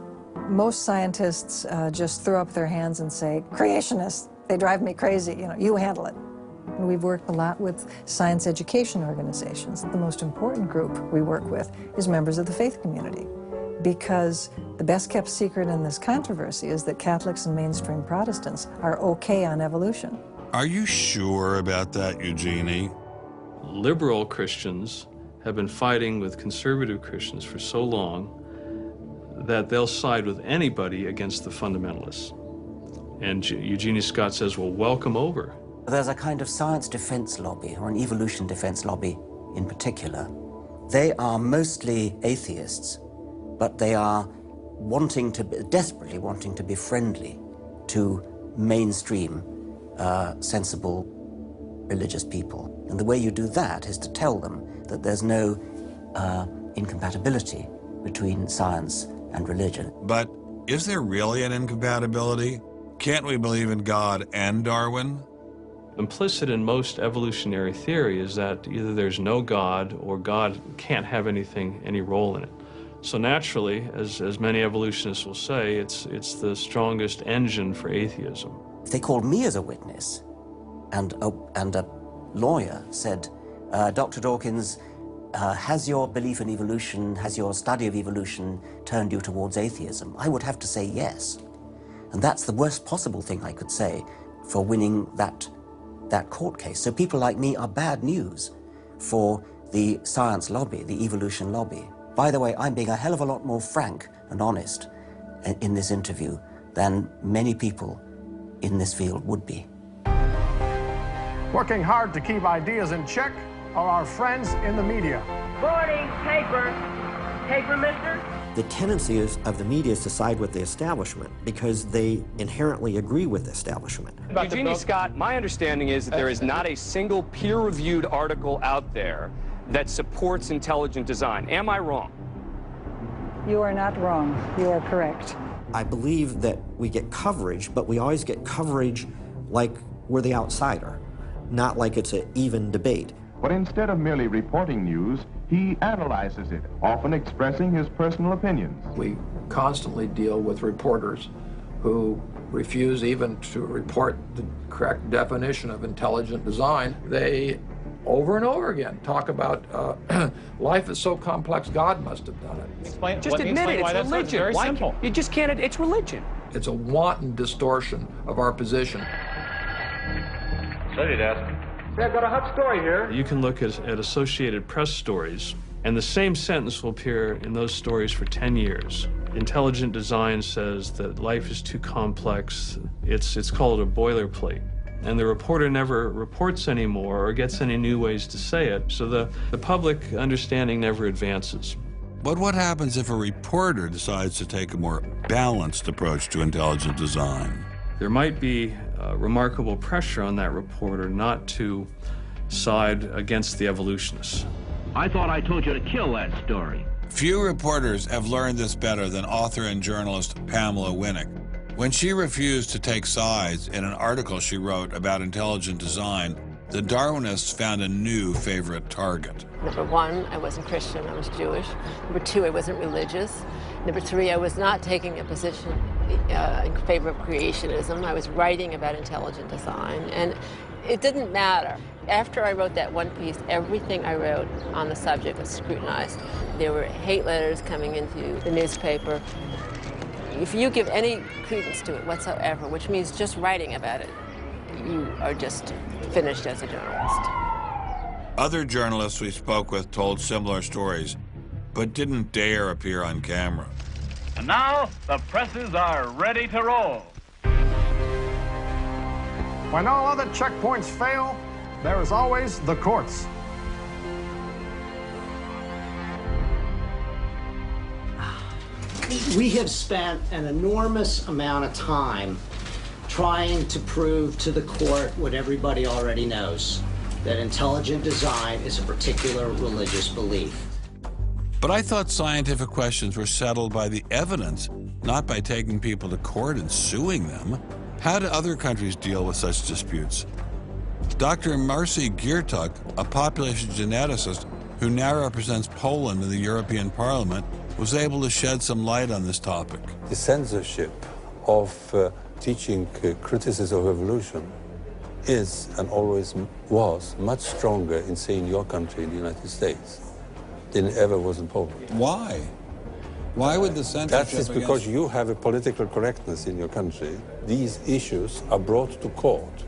Most scientists just throw up their hands and say, creationists, they drive me crazy, you know, you handle it. And we've worked a lot with science education organizations. The most important group we work with is members of the faith community, because the best kept secret in this controversy is that Catholics and mainstream Protestants are okay on evolution. Are you sure about that, Eugenie? Liberal Christians have been fighting with conservative Christians for so long that they'll side with anybody against the fundamentalists. And Eugenie Scott says, well, welcome over. There's a kind of science defense lobby, or an evolution defense lobby in particular. They are mostly atheists, but they are desperately wanting to be friendly to mainstream, sensible religious people. And the way you do that is to tell them that there's no incompatibility between science and religion. But is there really an incompatibility? Can't we believe in God and Darwin? Implicit in most evolutionary theory is that either there's no God or God can't have any role in it. So naturally, as many evolutionists will say, it's the strongest engine for atheism. If they called me as a witness, and a lawyer said, Dr. Dawkins, has your belief in evolution, has your study of evolution turned you towards atheism? I would have to say yes. And that's the worst possible thing I could say for winning that court case. So people like me are bad news for the science lobby, the evolution lobby. By the way, I'm being a hell of a lot more frank and honest in this interview than many people in this field would be. Working hard to keep ideas in check are our friends in the media. Boarding, paper. Paper, mister? The tendency of the media is to side with the establishment because they inherently agree with the establishment. Eugenie Scott, my understanding is that there is not a single peer-reviewed article out there that supports intelligent design. Am I wrong? You are not wrong. You are correct. I believe that we get coverage, but we always get coverage like we're the outsider, not like it's an even debate. But instead of merely reporting news, he analyzes it, often expressing his personal opinions. We constantly deal with reporters who refuse even to report the correct definition of intelligent design. They, over and over again, talk about life is so complex, God must have done it. Just admit it, it's religion. Very simple. You just can't, it's religion. It's a wanton distortion of our position. Study desk. I've got a hot story here. You can look at Associated Press stories, and the same sentence will appear in those stories for 10 years. Intelligent design says that life is too complex. It's called a boilerplate. And the reporter never reports anymore or gets any new ways to say it, so the public understanding never advances. But what happens if a reporter decides to take a more balanced approach to intelligent design? There might be remarkable pressure on that reporter not to side against the evolutionists. I thought I told you to kill that story. Few reporters have learned this better than author and journalist Pamela Winnick. When she refused to take sides in an article she wrote about intelligent design, the Darwinists found a new favorite target. Number one, I wasn't Christian, I was Jewish. Number two, I wasn't religious. Number three, I was not taking a position in favor of creationism. I was writing about intelligent design, and it didn't matter. After I wrote that one piece, everything I wrote on the subject was scrutinized. There were hate letters coming into the newspaper. If you give any credence to it whatsoever, which means just writing about it, you are just finished as a journalist. Other journalists we spoke with told similar stories, but didn't dare appear on camera. And now, the presses are ready to roll. When all other checkpoints fail, there is always the courts. We have spent an enormous amount of time trying to prove to the court what everybody already knows, that intelligent design is a particular religious belief. But I thought scientific questions were settled by the evidence, not by taking people to court and suing them. How do other countries deal with such disputes? Dr. Marcy Giertuk, a population geneticist who now represents Poland in the European Parliament, was able to shed some light on this topic. The censorship of teaching criticism of evolution is and always was much stronger in, say, in your country, in the United States, than it ever was in Poland. Why? Why would the censorship? That is because you have a political correctness in your country. These issues are brought to court,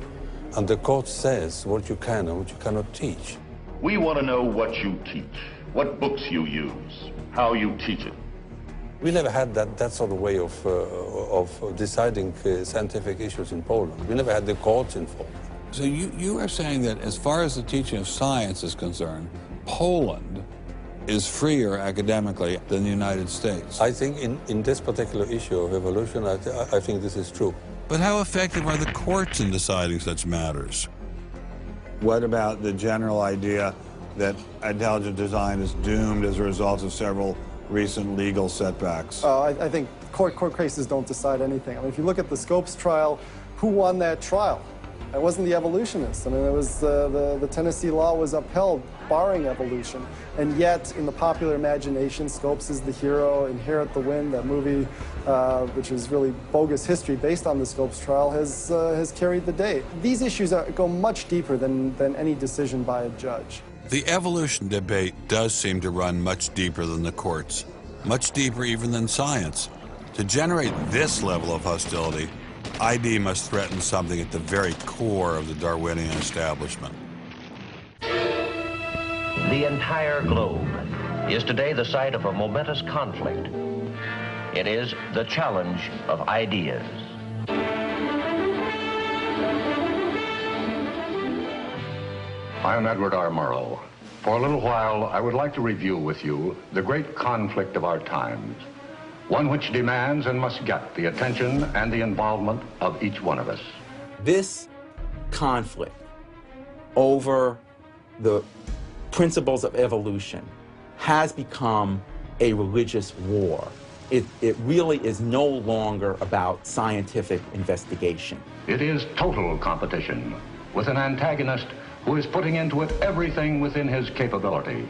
and the court says what you can and what you cannot teach. We want to know what you teach, what books you use, how you teach it. We never had that sort of way of deciding scientific issues in Poland. We never had the courts involved. So you are saying that as far as the teaching of science is concerned, Poland is freer academically than the United States? I think in this particular issue of evolution, I think this is true. But how effective are the courts in deciding such matters? What about the general idea that intelligent design is doomed as a result of several recent legal setbacks? I think court cases don't decide anything. I mean, if you look at the Scopes trial, who won that trial? It wasn't the evolutionists. I mean, it was the Tennessee law was upheld, barring evolution. And yet, in the popular imagination, Scopes is the hero. Inherit the Wind, that movie, which is really bogus history based on the Scopes trial, has carried the day. These issues go much deeper than any decision by a judge. The evolution debate does seem to run much deeper than the courts, much deeper even than science. To generate this level of hostility, ID must threaten something at the very core of the Darwinian establishment. The entire globe is today the site of a momentous conflict. It is the challenge of ideas. I'm Edward R. Murrow. For a little while, I would like to review with you the great conflict of our times, one which demands and must get the attention and the involvement of each one of us. This conflict over the principles of evolution has become a religious war. It really is no longer about scientific investigation. It is total competition with an antagonist who is putting into it everything within his capability.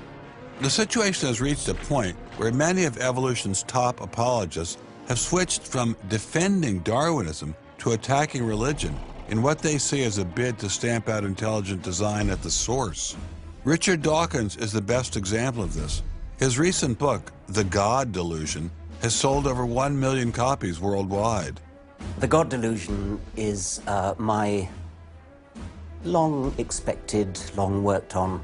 The situation has reached a point where many of evolution's top apologists have switched from defending Darwinism to attacking religion in what they see as a bid to stamp out intelligent design at the source. Richard Dawkins is the best example of this. His recent book, The God Delusion, has sold over 1 million copies worldwide. The God Delusion is my long-expected, long-worked-on,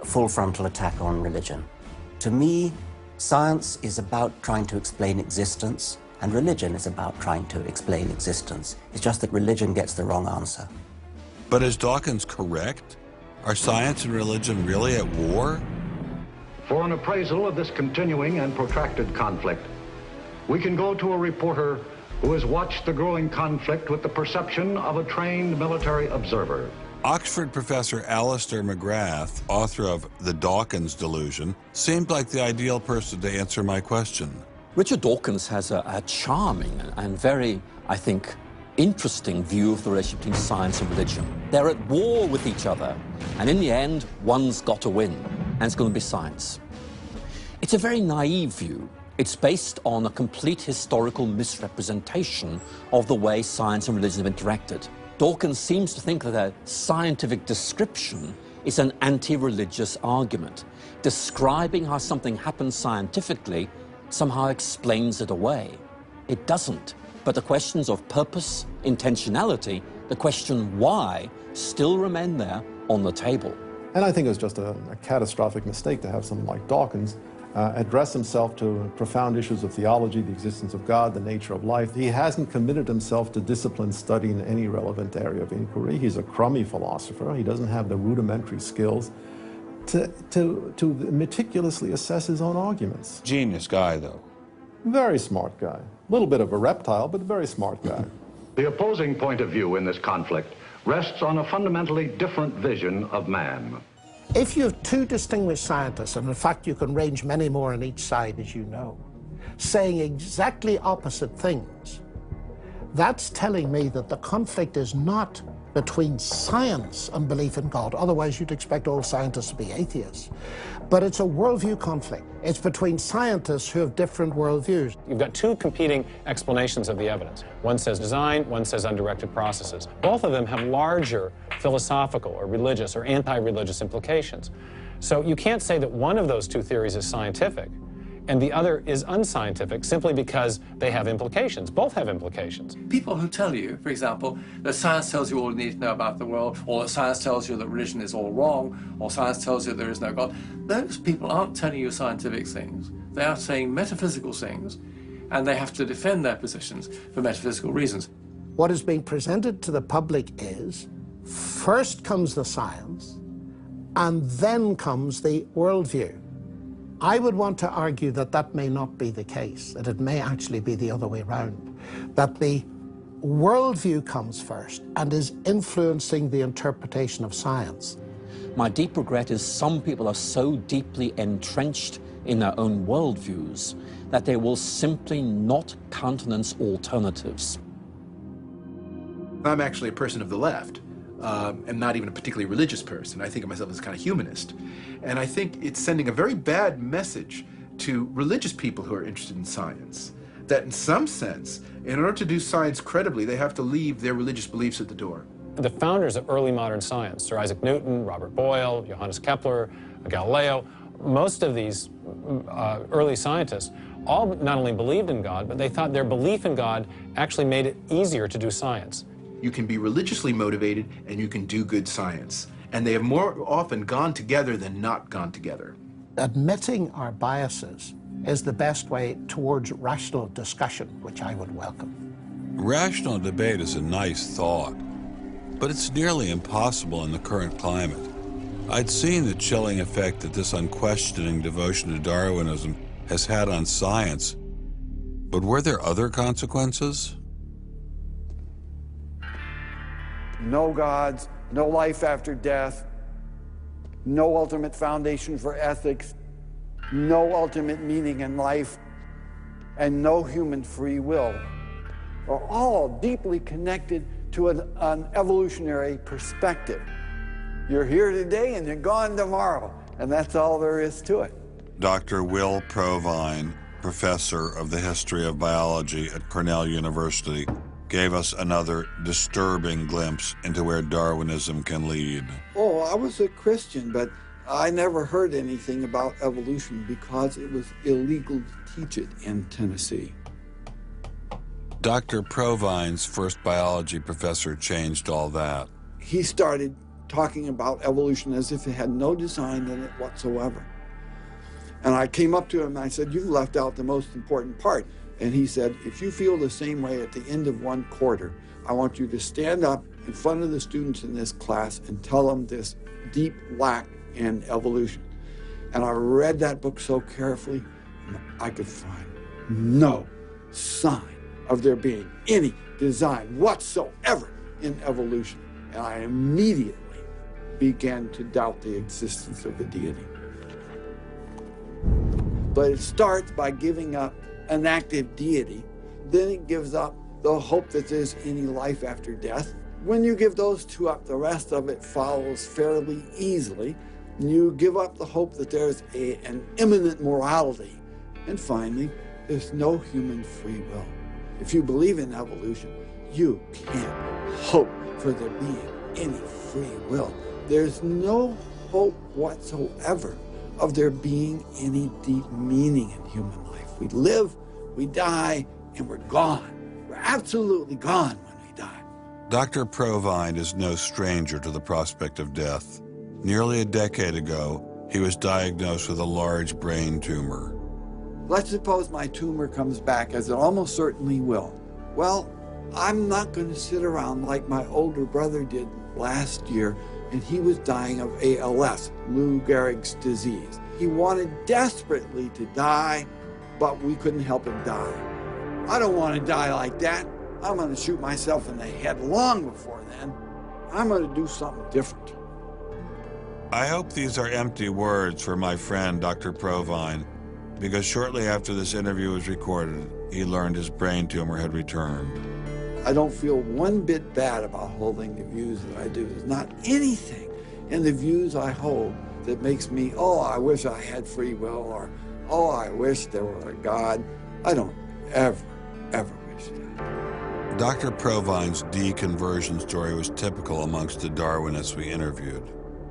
full-frontal attack on religion. To me, science is about trying to explain existence, and religion is about trying to explain existence. It's just that religion gets the wrong answer. But is Dawkins correct? Are science and religion really at war? For an appraisal of this continuing and protracted conflict, we can go to a reporter who has watched the growing conflict with the perception of a trained military observer. Oxford professor Alistair McGrath, author of The Dawkins Delusion, seemed like the ideal person to answer my question. Richard Dawkins has a charming and very, I think, interesting view of the relationship between science and religion. They're at war with each other, and in the end, one's got to win, and it's going to be science. It's a very naive view. It's based on a complete historical misrepresentation of the way science and religion have interacted. Dawkins seems to think that a scientific description is an anti-religious argument. Describing how something happens scientifically somehow explains it away. It doesn't. But the questions of purpose, intentionality, the question why, still remain there on the table. And I think it was just a catastrophic mistake to have someone like Dawkins address himself to profound issues of theology, the existence of God, the nature of life. He hasn't committed himself to disciplined study in any relevant area of inquiry. He's a crummy philosopher. He doesn't have the rudimentary skills to meticulously assess his own arguments. Genius guy, though. Very smart guy. A little bit of a reptile, but a very smart guy. The opposing point of view in this conflict rests on a fundamentally different vision of man. If you have two distinguished scientists, and in fact you can range many more on each side, as you know, saying exactly opposite things, that's telling me that the conflict is not between science and belief in God. Otherwise, you'd expect all scientists to be atheists. But it's a worldview conflict. It's between scientists who have different worldviews. You've got two competing explanations of the evidence. One says design, one says undirected processes. Both of them have larger philosophical or religious or anti-religious implications. So you can't say that one of those two theories is scientific and the other is unscientific simply because they have implications. Both have implications. People who tell you, for example, that science tells you all you need to know about the world, or that science tells you that religion is all wrong, or science tells you there is no God, those people aren't telling you scientific things. They are saying metaphysical things, and they have to defend their positions for metaphysical reasons. What is being presented to the public is, first comes the science, and then comes the worldview. I would want to argue that that may not be the case, that it may actually be the other way around, that the worldview comes first and is influencing the interpretation of science. My deep regret is some people are so deeply entrenched in their own worldviews that they will simply not countenance alternatives. I'm actually a person of the left. I'm not even a particularly religious person. I think of myself as a kind of humanist. And I think it's sending a very bad message to religious people who are interested in science, that in some sense, in order to do science credibly, they have to leave their religious beliefs at the door. The founders of early modern science, Sir Isaac Newton, Robert Boyle, Johannes Kepler, Galileo, most of these early scientists all not only believed in God, but they thought their belief in God actually made it easier to do science. You can be religiously motivated and you can do good science. And they have more often gone together than not gone together. Admitting our biases is the best way towards rational discussion, which I would welcome. Rational debate is a nice thought, but it's nearly impossible in the current climate. I'd seen the chilling effect that this unquestioning devotion to Darwinism has had on science, but were there other consequences? No gods, no life after death, no ultimate foundation for ethics, no ultimate meaning in life, and no human free will are all deeply connected to an evolutionary perspective. You're here today and you're gone tomorrow, and that's all there is to it. Dr. Will Provine, professor of the history of biology at Cornell University, gave us another disturbing glimpse into where Darwinism can lead. Oh, I was a Christian, but I never heard anything about evolution because it was illegal to teach it in Tennessee. Dr. Provine's first biology professor changed all that. He started talking about evolution as if it had no design in it whatsoever. And I came up to him and I said, "You've left out the most important part." And he said, "If you feel the same way at the end of one quarter, I want you to stand up in front of the students in this class and tell them this deep lack in evolution." And I read that book so carefully, and I could find no sign of there being any design whatsoever in evolution. And I immediately began to doubt the existence of a deity. But it starts by giving up an active deity, then it gives up the hope that there's any life after death. When you give those two up, the rest of it follows fairly easily. You give up the hope that there's an imminent morality. And finally, there's no human free will. If you believe in evolution, you can't hope for there being any free will. There's no hope whatsoever of there being any deep meaning in human life. We live, we die, and we're gone. We're absolutely gone when we die. Dr. Provine is no stranger to the prospect of death. Nearly a decade ago, he was diagnosed with a large brain tumor. Let's suppose my tumor comes back, as it almost certainly will. Well, I'm not going to sit around like my older brother did last year, and he was dying of ALS, Lou Gehrig's disease. He wanted desperately to die, but we couldn't help him die. I don't want to die like that. I'm going to shoot myself in the head long before then. I'm going to do something different. I hope these are empty words for my friend, Dr. Provine, because shortly after this interview was recorded, he learned his brain tumor had returned. I don't feel one bit bad about holding the views that I do. There's not anything in the views I hold that makes me, oh, I wish I had free will, or, oh, I wish there were a God. I don't ever wish that. Dr. Provine's deconversion story was typical amongst the Darwinists we interviewed.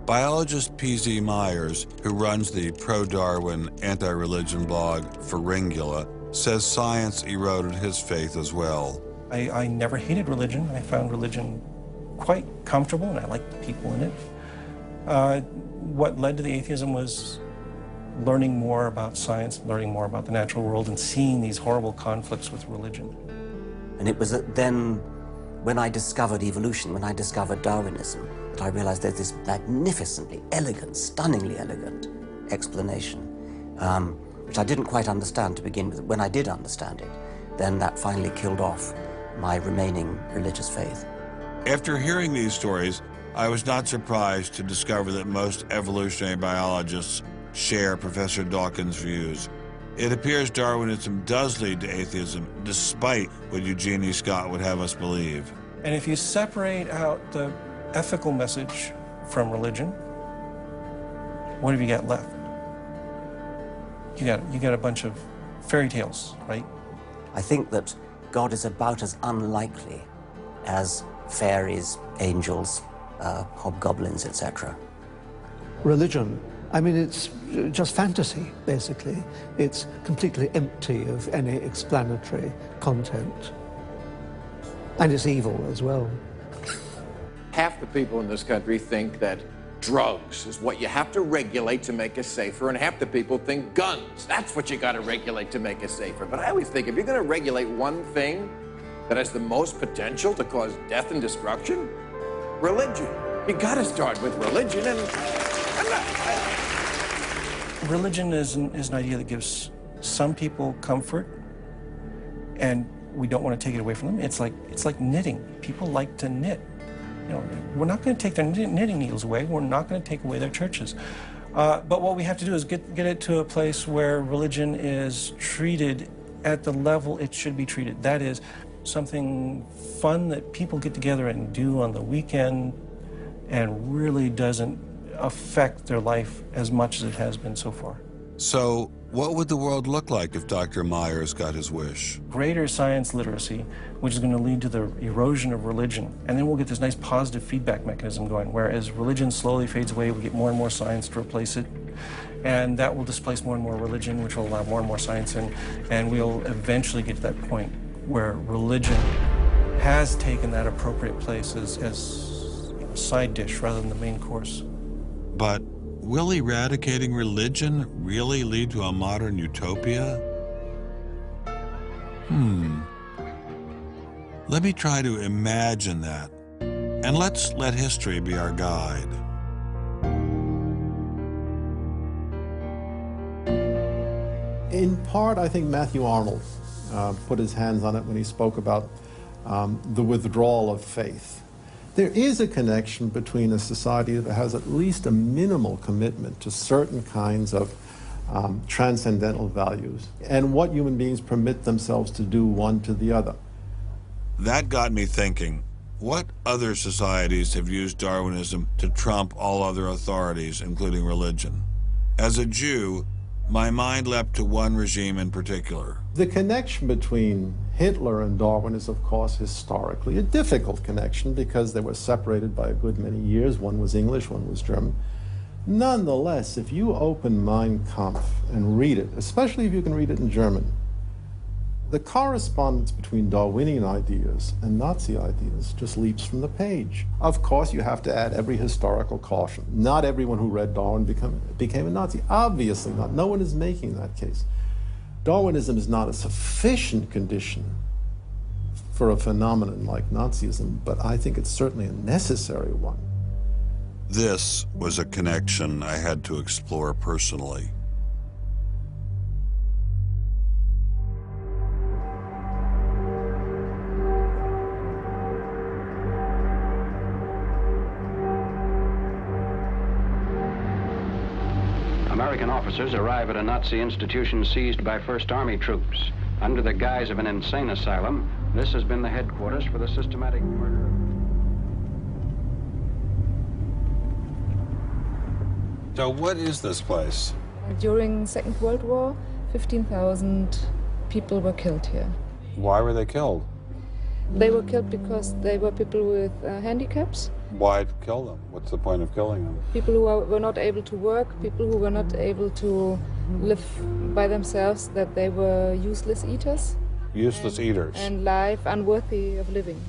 Biologist P.Z. Myers, who runs the pro-Darwin anti-religion blog Pharyngula, says science eroded his faith as well. I never hated religion. I found religion quite comfortable, and I liked the people in it. What led to the atheism was learning more about science, learning more about the natural world, and seeing these horrible conflicts with religion. And it was then, when I discovered evolution, when I discovered Darwinism, that I realized there's this magnificently elegant, stunningly elegant explanation, which I didn't quite understand to begin with. When I did understand it, then that finally killed off my remaining religious faith. After hearing these stories, I was not surprised to discover that most evolutionary biologists share Professor Dawkins' views. It appears Darwinism does lead to atheism, despite what Eugenie Scott would have us believe. And if you separate out the ethical message from religion, what have you got left? You got a bunch of fairy tales, right? I think that God is about as unlikely as fairies, angels, hobgoblins, etc. Religion, I mean, it's just fantasy, basically. It's completely empty of any explanatory content. And it's evil as well. Half the people in this country think that drugs is what you have to regulate to make us safer, and half the people think guns. That's what you got to regulate to make us safer. But I always think if you're going to regulate one thing that has the most potential to cause death and destruction, religion. You got to start with religion, and religion is an idea that gives some people comfort, and we don't want to take it away from them. It's like knitting. People like to knit. You know, we're not going to take their knitting needles away. We're not going to take away their churches. But what we have to do is get it to a place where religion is treated at the level it should be treated. That is, something fun that people get together and do on the weekend and really doesn't affect their life as much as it has been so far. So, what would the world look like if Dr. Myers got his wish? Greater science literacy, which is going to lead to the erosion of religion. And then we'll get this nice positive feedback mechanism going, where as religion slowly fades away, we get more and more science to replace it. And that will displace more and more religion, which will allow more and more science in. And we'll eventually get to that point where religion has taken that appropriate place as a side dish rather than the main course. But will eradicating religion really lead to a modern utopia? Let me try to imagine that, and let's let history be our guide. In part, I think Matthew Arnold put his hands on it when he spoke about the withdrawal of faith. There is a connection between a society that has at least a minimal commitment to certain kinds of transcendental values and what human beings permit themselves to do one to the other. That got me thinking, what other societies have used Darwinism to trump all other authorities, including religion? As a Jew, my mind leapt to one regime in particular. The connection between Hitler and Darwin is, of course, historically a difficult connection because they were separated by a good many years. One was English, one was German. Nonetheless, if you open Mein Kampf and read it, especially if you can read it in German, The correspondence between Darwinian ideas and Nazi ideas just leaps from the page. Of course, you have to add every historical caution. Not everyone who read Darwin became a Nazi. Obviously not. No one is making that case. Darwinism is not a sufficient condition for a phenomenon like Nazism, but I think it's certainly a necessary one. This was a connection I had to explore personally. American officers arrive at a Nazi institution seized by First Army troops. Under the guise of an insane asylum, this has been the headquarters for the systematic murder. So what is this place? During the Second World War, 15,000 people were killed here. Why were they killed? They were killed because they were people with handicaps. Why kill them? What's the point of killing them? People who were not able to work, people who were not able to live by themselves, that they were useless eaters. Useless eaters. And life unworthy of living.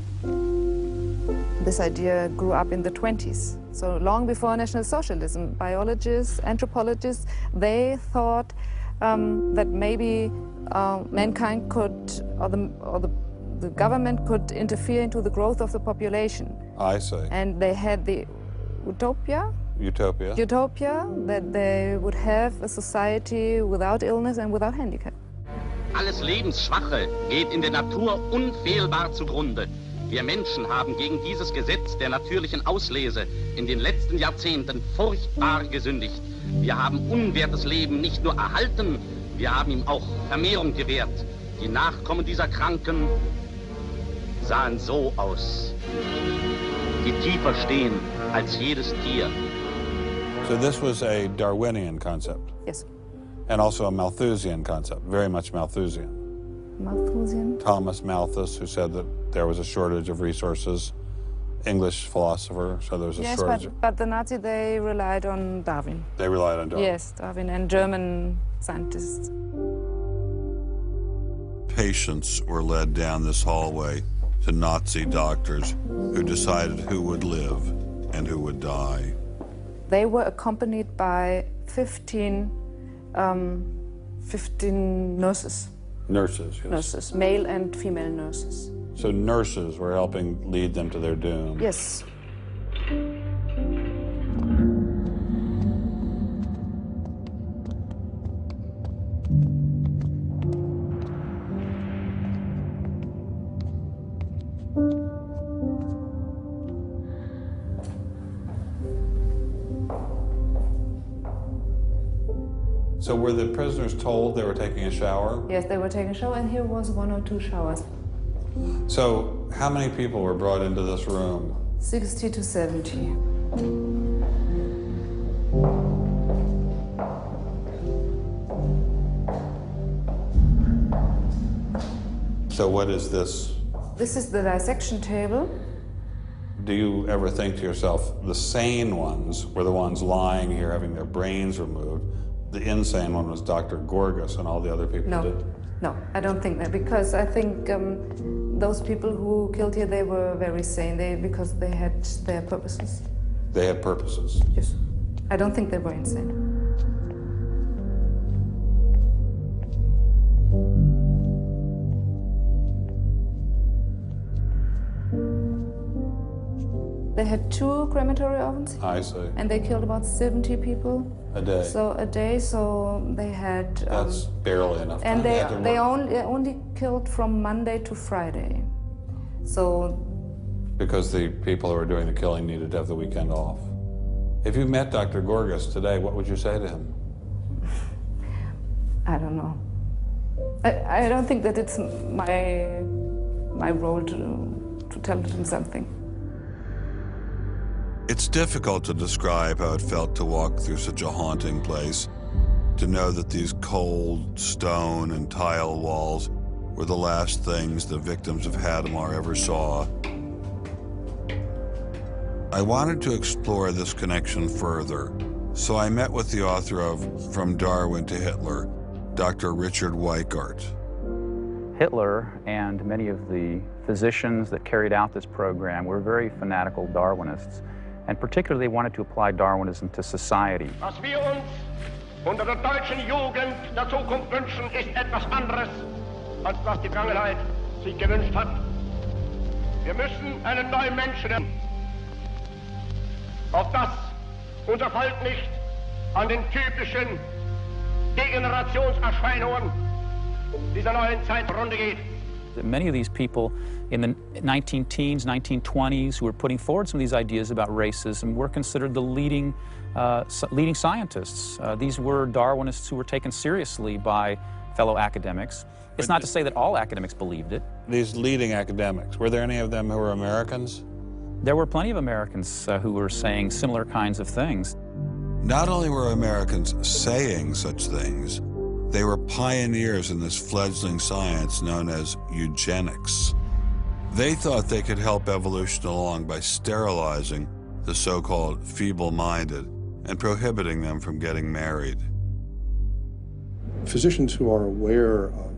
This idea grew up in the 20s. So long before National Socialism, biologists, anthropologists, they thought that maybe mankind could, or the government could interfere into the growth of the population. I see. And they had the utopia that they would have a society without illness and without handicap. Alles Lebensschwache geht in der Natur unfehlbar zugrunde. Wir Menschen haben gegen dieses Gesetz der natürlichen Auslese in den letzten Jahrzehnten furchtbar gesündigt. Wir haben unwertes Leben nicht nur erhalten, wir haben ihm auch Vermehrung gewährt. Die Nachkommen dieser Kranken sahen so aus, die tiefer stehen als jedes Tier. So this was a Darwinian concept? Yes. And also a Malthusian concept, very much Malthusian. Malthusian? Thomas Malthus, who said that there was a shortage of resources, English philosopher, so there was a shortage. Yes, but the Nazis, they relied on Darwin. They relied on Darwin? Yes, Darwin and German scientists. Patients were led down this hallway to Nazi doctors who decided who would live and who would die. They were accompanied by 15 nurses. Nurses, yes. Nurses, male and female nurses. So nurses were helping lead them to their doom. Yes. So were the prisoners told they were taking a shower? Yes, they were taking a shower, and here was 1 or 2 showers. So how many people were brought into this room? 60 to 70. So what is this? This is the dissection table. Do you ever think to yourself, the sane ones were the ones lying here having their brains removed? The insane one was Dr. Gorgas and all the other people No, did? no, I don't think that, because I think those people who killed here, they were very sane, because they had their purposes. They had purposes? Yes. I don't think they were insane. They had 2 crematory ovens. I see. And they killed about 70 people. A day? So a day, so they had... That's barely enough time. And they only killed from Monday to Friday. So... Because the people who were doing the killing needed to have the weekend off. If you met Dr. Gorgas today, what would you say to him? I don't know. I don't think that it's my role to tell him something. It's difficult to describe how it felt to walk through such a haunting place, to know that these cold stone and tile walls were the last things the victims of Hadamar ever saw. I wanted to explore this connection further, so I met with the author of From Darwin to Hitler, Dr. Richard Weikart. Hitler and many of the physicians that carried out this program were very fanatical Darwinists, and particularly they wanted to apply Darwinism to society. Was wir uns unter der deutschen Jugend der Zukunft wünschen, ist etwas anderes, als was die Vergangenheit sich gewünscht hat. Wir müssen einen neuen Menschen, auf das unser Volk nicht an den typischen Degenerationserscheinungen dieser neuen Zeit runde geht. Many of these people in the 19-teens, 1920s who were putting forward some of these ideas about racism were considered the leading scientists. These were Darwinists who were taken seriously by fellow academics. It's not to say that all academics believed it. These leading academics, were there any of them who were Americans? There were plenty of Americans who were saying similar kinds of things. Not only were Americans saying such things, they were pioneers in this fledgling science known as eugenics. They thought they could help evolution along by sterilizing the so-called feeble-minded and prohibiting them from getting married. Physicians who are aware of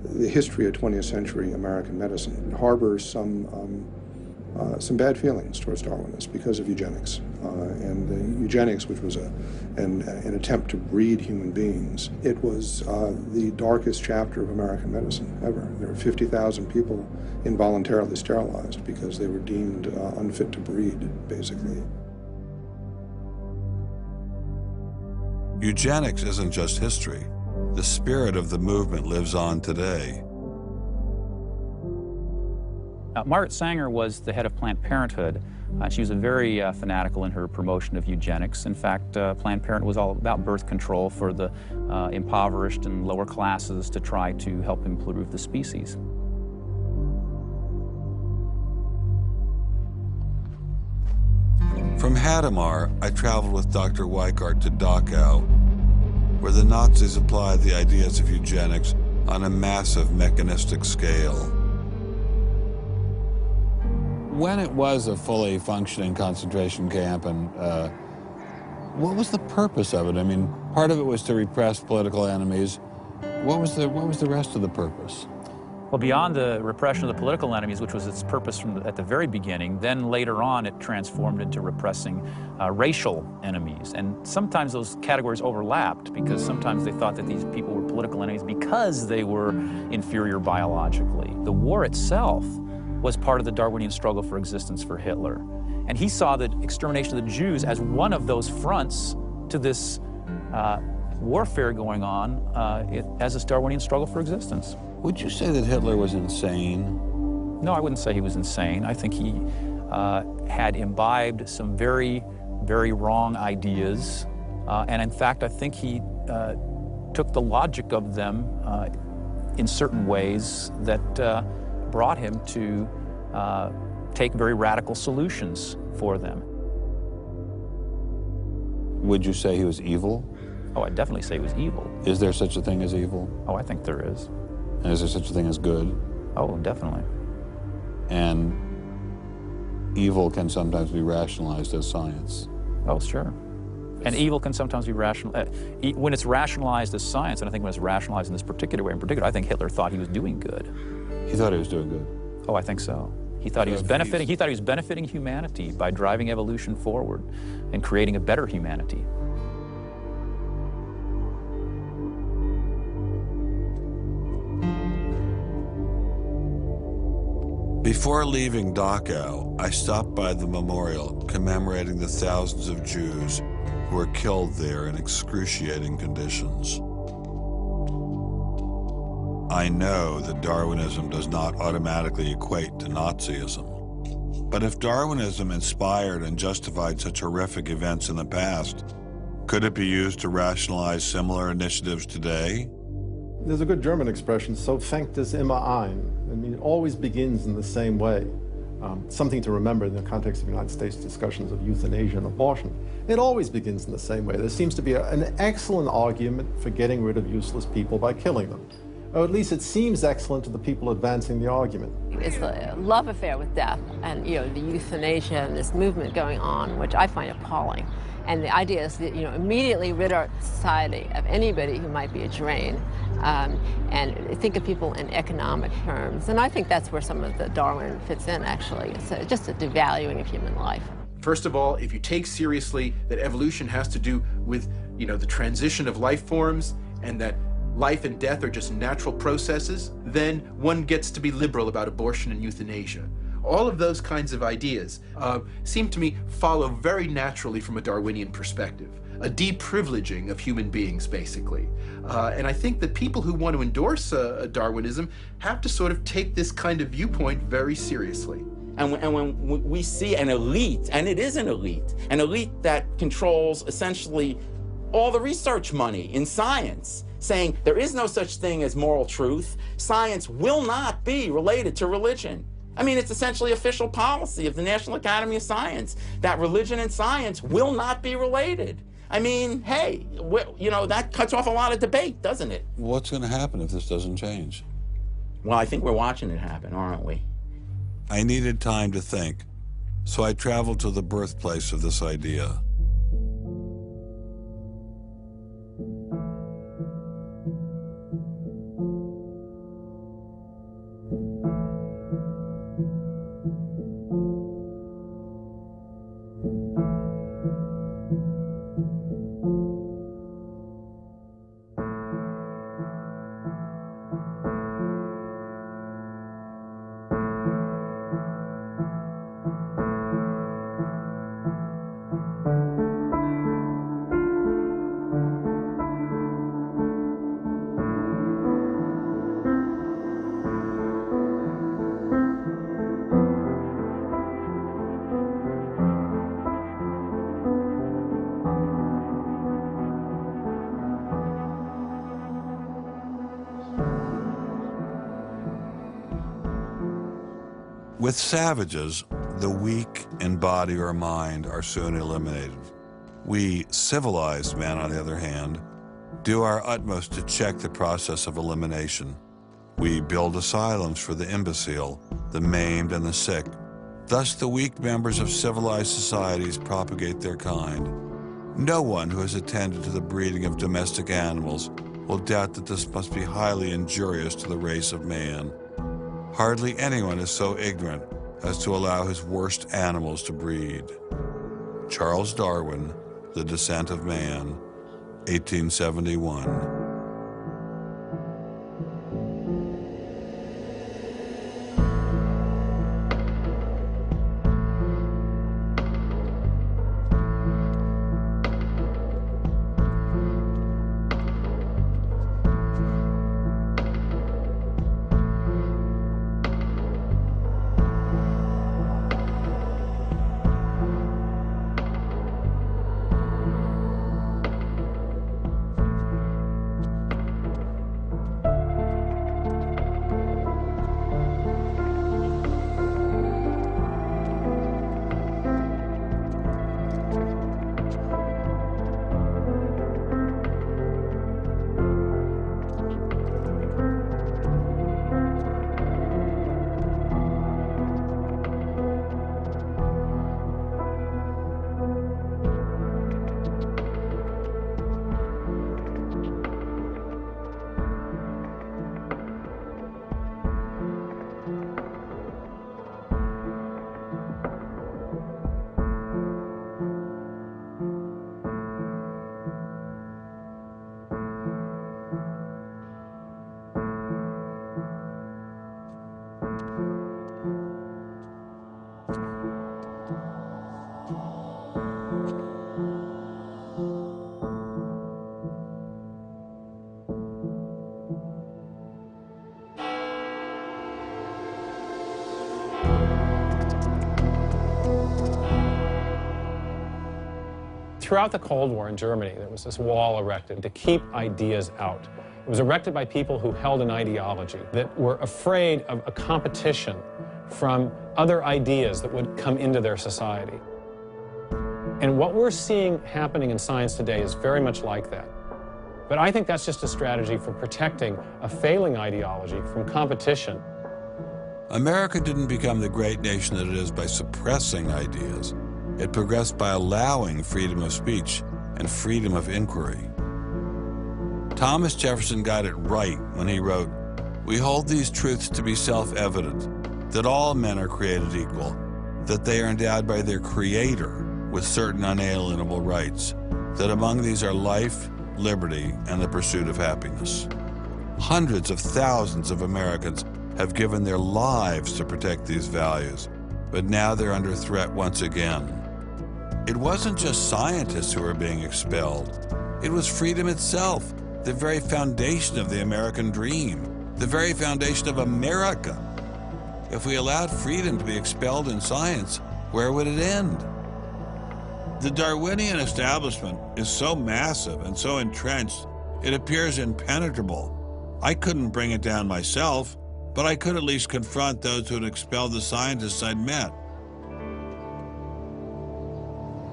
the history of 20th century American medicine harbor some bad feelings towards Darwinists because of eugenics. And the eugenics, which was an attempt to breed human beings, it was the darkest chapter of American medicine ever. There were 50,000 people involuntarily sterilized because they were deemed unfit to breed, basically. Eugenics isn't just history. The spirit of the movement lives on today. Margaret Sanger was the head of Planned Parenthood. She was very fanatical in her promotion of eugenics. In fact, Planned Parenthood was all about birth control for the impoverished and lower classes to try to help improve the species. From Hadamar, I traveled with Dr. Weikart to Dachau, where the Nazis applied the ideas of eugenics on a massive mechanistic scale. When it was a fully functioning concentration camp, and what was the purpose of it? I mean, part of it was to repress political enemies. What was the rest of the purpose? Well, beyond the repression of the political enemies, which was its purpose at the very beginning, then later on it transformed into repressing racial enemies. And sometimes those categories overlapped because sometimes they thought that these people were political enemies because they were inferior biologically. The war itself was part of the Darwinian struggle for existence for Hitler. And he saw the extermination of the Jews as one of those fronts to this warfare going on as this Darwinian struggle for existence. Would you say that Hitler was insane? No, I wouldn't say he was insane. I think he had imbibed some very, very wrong ideas. And in fact, I think he took the logic of them in certain ways that brought him to take very radical solutions for them. Would you say he was evil? Oh, I'd definitely say he was evil. Is there such a thing as evil? Oh, I think there is. And is there such a thing as good? Oh, definitely. And evil can sometimes be rationalized as science. Oh, sure. And evil can sometimes be when it's rationalized as science, and I think when it's rationalized in this particular way in particular, I think Hitler thought he was doing good. He thought he was doing good? Oh, I think so. He thought he was benefiting humanity by driving evolution forward and creating a better humanity. Before leaving Dachau, I stopped by the memorial commemorating the thousands of Jews who were killed there in excruciating conditions. I know that Darwinism does not automatically equate to Nazism. But if Darwinism inspired and justified such horrific events in the past, could it be used to rationalize similar initiatives today? There's a good German expression, so fängt es immer ein. I mean, it always begins in the same way. Something to remember in the context of United States discussions of euthanasia and abortion. It always begins in the same way. There seems to be an excellent argument for getting rid of useless people by killing them. or at least it seems excellent to the people advancing the argument. It's a love affair with death, and the euthanasia and this movement going on, which I find appalling. And the idea is that immediately rid our society of anybody who might be a drain, and think of people in economic terms. And I think that's where some of the Darwin fits in. Actually, it's just a devaluing of human life. First of all, if you take seriously that evolution has to do with the transition of life forms, and that life and death are just natural processes, then one gets to be liberal about abortion and euthanasia. All of those kinds of ideas seem to me follow very naturally from a Darwinian perspective, a deprivileging of human beings, basically. And I think that people who want to endorse Darwinism have to sort of take this kind of viewpoint very seriously. And when we see an elite, and it is an elite that controls essentially all the research money in science, saying there is no such thing as moral truth, science will not be related to religion. I mean, it's essentially official policy of the National Academy of Science that religion and science will not be related. I mean, hey, that cuts off a lot of debate, doesn't it? What's going to happen if this doesn't change? Well, I think we're watching it happen, aren't we? I needed time to think, so I traveled to the birthplace of this idea. With savages, the weak in body or mind are soon eliminated. We civilized men, on the other hand, do our utmost to check the process of elimination. We build asylums for the imbecile, the maimed, and the sick. Thus, the weak members of civilized societies propagate their kind. No one who has attended to the breeding of domestic animals will doubt that this must be highly injurious to the race of man. Hardly anyone is so ignorant as to allow his worst animals to breed. Charles Darwin, The Descent of Man, 1871. Throughout the Cold War in Germany, there was this wall erected to keep ideas out. It was erected by people who held an ideology, that were afraid of a competition from other ideas that would come into their society. And what we're seeing happening in science today is very much like that. But I think that's just a strategy for protecting a failing ideology from competition. America didn't become the great nation that it is by suppressing ideas. It progressed by allowing freedom of speech and freedom of inquiry. Thomas Jefferson got it right when he wrote, "We hold these truths to be self-evident, that all men are created equal, that they are endowed by their Creator with certain unalienable rights, that among these are life, liberty, and the pursuit of happiness." Hundreds of thousands of Americans have given their lives to protect these values, but now they're under threat once again. It wasn't just scientists who were being expelled. It was freedom itself, the very foundation of the American dream, the very foundation of America. If we allowed freedom to be expelled in science, where would it end? The Darwinian establishment is so massive and so entrenched, it appears impenetrable. I couldn't bring it down myself, but I could at least confront those who had expelled the scientists I'd met.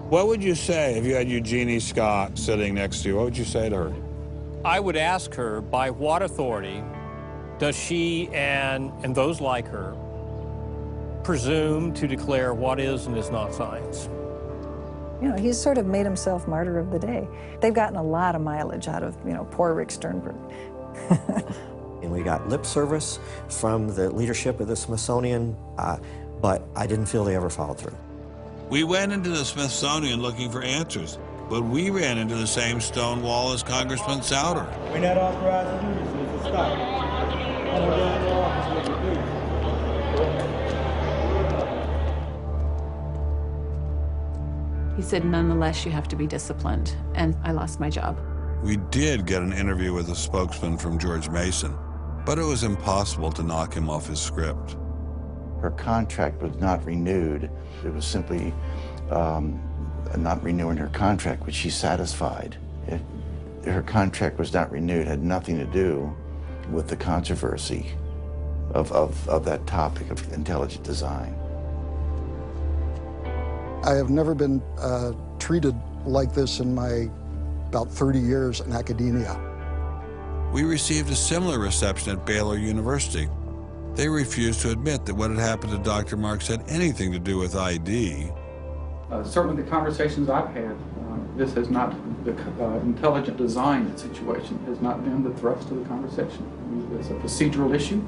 What would you say if you had Eugenie Scott sitting next to you? What would you say to her? I would ask her, by what authority does she and those like her presume to declare what is and is not science? You know, he's sort of made himself martyr of the day. They've gotten a lot of mileage out of, you know, poor Rick Sternberg. And we got lip service from the leadership of the Smithsonian, but I didn't feel they ever followed through. We went into the Smithsonian looking for answers, but we ran into the same stone wall as Congressman Souter. We're not authorized to do this, Mr. Scott. Come down to office with me, please. He said, nonetheless, you have to be disciplined, and I lost my job. We did get an interview with a spokesman from George Mason, but it was impossible to knock him off his script. Her contract was not renewed. It was simply not renewing her contract, which she's satisfied. Her contract was not renewed, had nothing to do with the controversy of that topic of intelligent design. I have never been treated like this in my about 30 years in academia. We received a similar reception at Baylor University. They refused to admit that what had happened to Dr. Marks had anything to do with ID. Certainly the conversations I've had, this has not, the intelligent design situation has not been the thrust of the conversation. I mean, it's a procedural issue,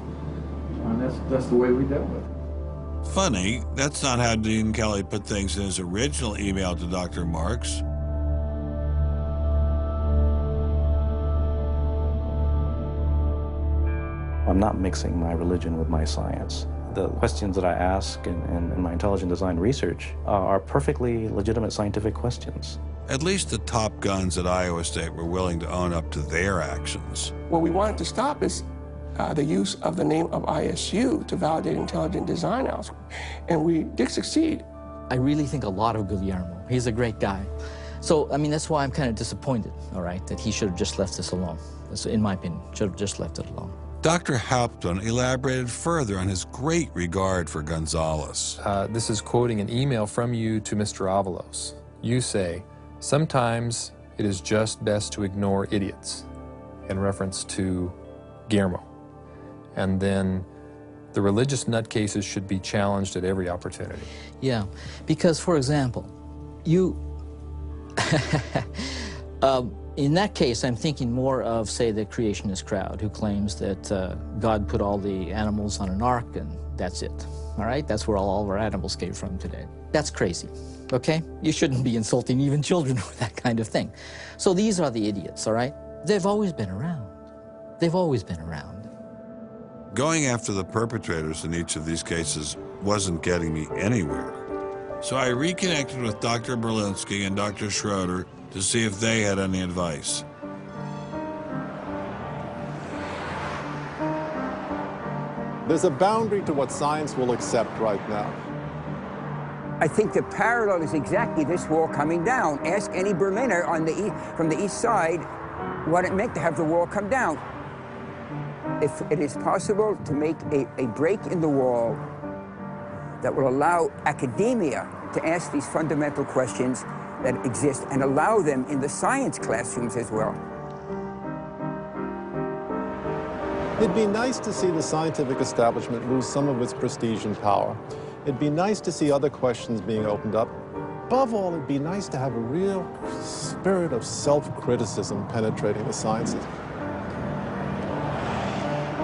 and that's the way we dealt with it. Funny, that's not how Dean Kelly put things in his original email to Dr. Marks. I'm not mixing my religion with my science. The questions that I ask in my intelligent design research are perfectly legitimate scientific questions. At least the top guns at Iowa State were willing to own up to their actions. What we wanted to stop is the use of the name of ISU to validate intelligent design algorithms, and we did succeed. I really think a lot of Guillermo. He's a great guy. So, I mean, that's why I'm kind of disappointed, all right, that he should have just left this alone. So, in my opinion, should have just left it alone. Dr. Hauptmann elaborated further on his great regard for Gonzalez. This is quoting an email from you to Mr. Avalos. You say, "Sometimes it is just best to ignore idiots," in reference to Guillermo. And then the religious nutcases should be challenged at every opportunity. Yeah, because, for example, you... in that case, I'm thinking more of, say, the creationist crowd who claims that God put all the animals on an ark and that's it, all right? That's where all of our animals came from today. That's crazy, okay? You shouldn't be insulting even children with that kind of thing. So these are the idiots, all right? They've always been around. They've always been around. Going after the perpetrators in each of these cases wasn't getting me anywhere. So I reconnected with Dr. Berlinski and Dr. Schroeder to see if they had any advice. There's a boundary to what science will accept right now. I think the parallel is exactly this wall coming down. Ask any Berliner on from the east side what it meant to have the wall come down. If it is possible to make a break in the wall that will allow academia to ask these fundamental questions that exist and allow them in the science classrooms as well. It'd be nice to see the scientific establishment lose some of its prestige and power. It'd be nice to see other questions being opened up. Above all, it'd be nice to have a real spirit of self-criticism penetrating the sciences.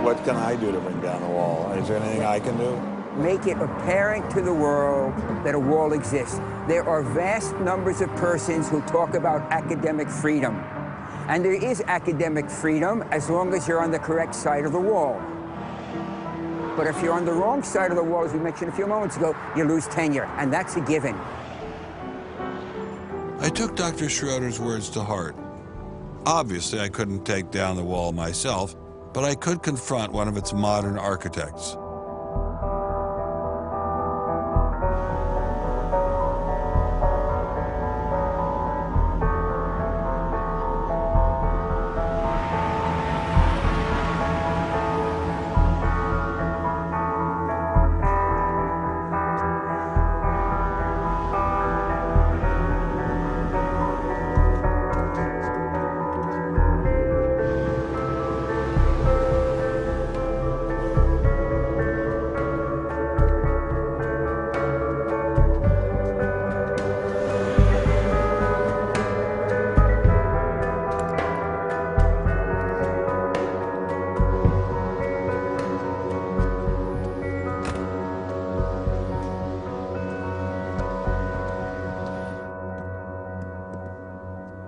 What can I do to bring down the wall? Is there anything I can do? Make it apparent to the world that a wall exists. There are vast numbers of persons who talk about academic freedom. And there is academic freedom as long as you're on the correct side of the wall. But if you're on the wrong side of the wall, as we mentioned a few moments ago, you lose tenure, and that's a given. I took Dr. Schroeder's words to heart. Obviously, I couldn't take down the wall myself, but I could confront one of its modern architects.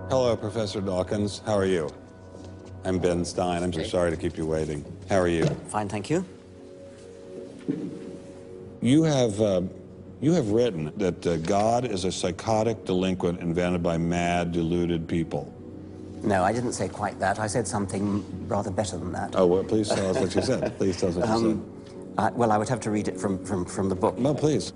Hello, Professor Dawkins. How are you? I'm Ben Stein. I'm so sorry to keep you waiting. How are you? Fine, thank you. You have written that God is a psychotic delinquent invented by mad, deluded people. No, I didn't say quite that. I said something rather better than that. Oh, well, please tell us what you said. Please tell us what you said. Well, I would have to read it from the book. No, please.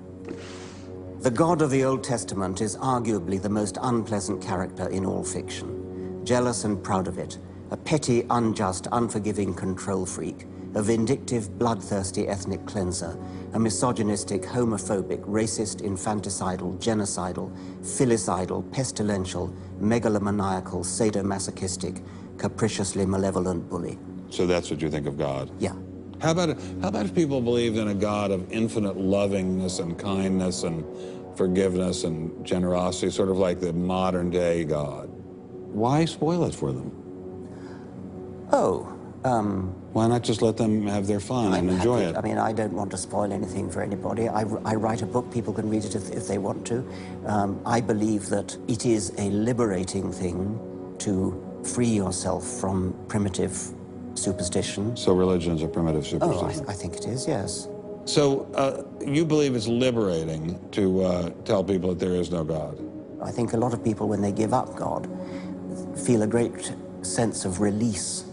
The God of the Old Testament is arguably the most unpleasant character in all fiction. Jealous and proud of it, a petty, unjust, unforgiving control freak, a vindictive, bloodthirsty ethnic cleanser, a misogynistic, homophobic, racist, infanticidal, genocidal, filicidal, pestilential, megalomaniacal, sadomasochistic, capriciously malevolent bully. So that's what you think of God? Yeah. How about if people believed in a God of infinite lovingness and kindness and forgiveness and generosity, sort of like the modern day God? Why spoil it for them? Why not just let them have their fun and enjoy it? I mean, I don't want to spoil anything for anybody. I write a book, people can read it if they want to. I believe that it is a liberating thing to free yourself from primitive superstition. So religion is a primitive superstition? Oh, I think it is, yes. So you believe it's liberating to tell people that there is no God? I think a lot of people, when they give up God, feel a great sense of release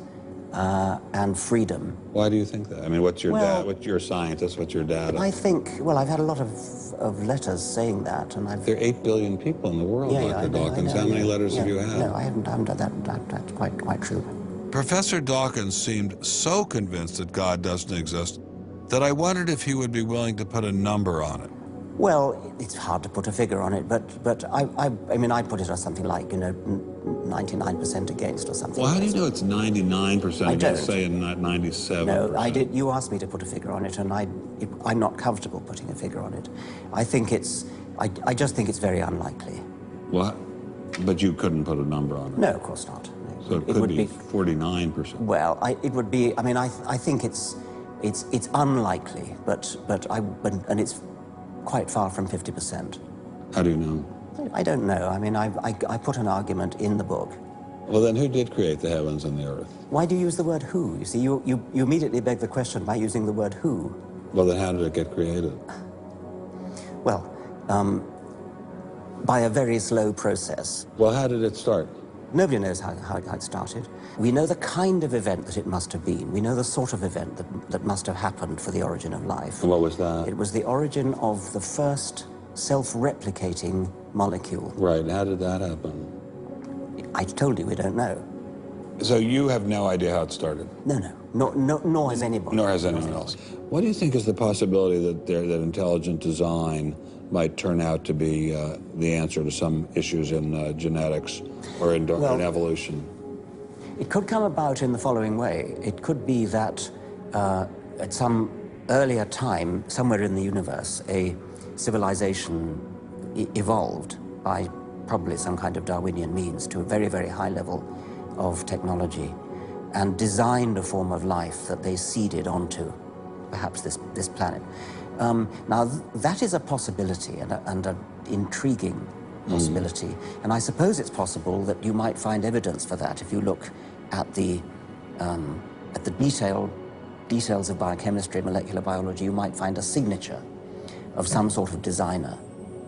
and freedom. Why do you think that? I mean, what's your dad? What's your scientist? What's your data? I think, well, I've had a lot of letters saying that, and I've... There are 8 billion people in the world, Dr. Dawkins. How many letters have you had? No, I haven't done that. That's quite true. Professor Dawkins seemed so convinced that God doesn't exist that I wondered if he would be willing to put a number on it. Well, it's hard to put a figure on it, but I mean, I put it as something like, 99% against or something. Well, how do you know it's 99% against, say, and not 97%? No, I did. You asked me to put a figure on it, and I'm not comfortable putting a figure on it. I think I just think it's very unlikely. What? But you couldn't put a number on it? No, of course not. So it could be 49%. Well, it would be. I mean, I think it's unlikely, but it's quite far from 50%. How do you know? I don't know. I mean, I put an argument in the book. Well, then who did create the heavens and the earth? Why do you use the word who? You see, you immediately beg the question by using the word who. Well, then how did it get created? Well, by a very slow process. Well, how did it start? Nobody knows how it started. We know the kind of event that it must have been. We know the sort of event that must have happened for the origin of life. And what was that? It was the origin of the first self-replicating molecule. Right. How did that happen? I told you we don't know. So you have no idea how it started? No. Nor has anybody. Nor has anyone else. What do you think is the possibility that intelligent design might turn out to be the answer to some issues in genetics or in evolution? It could come about in the following way. It could be that at some earlier time, somewhere in the universe, a civilization evolved by probably some kind of Darwinian means to a very, very high level of technology and designed a form of life that they seeded onto, perhaps this planet. Now, that is a possibility and an intriguing possibility. And I suppose it's possible that you might find evidence for that if you look at the details of biochemistry, molecular biology. You might find a signature of some sort of designer.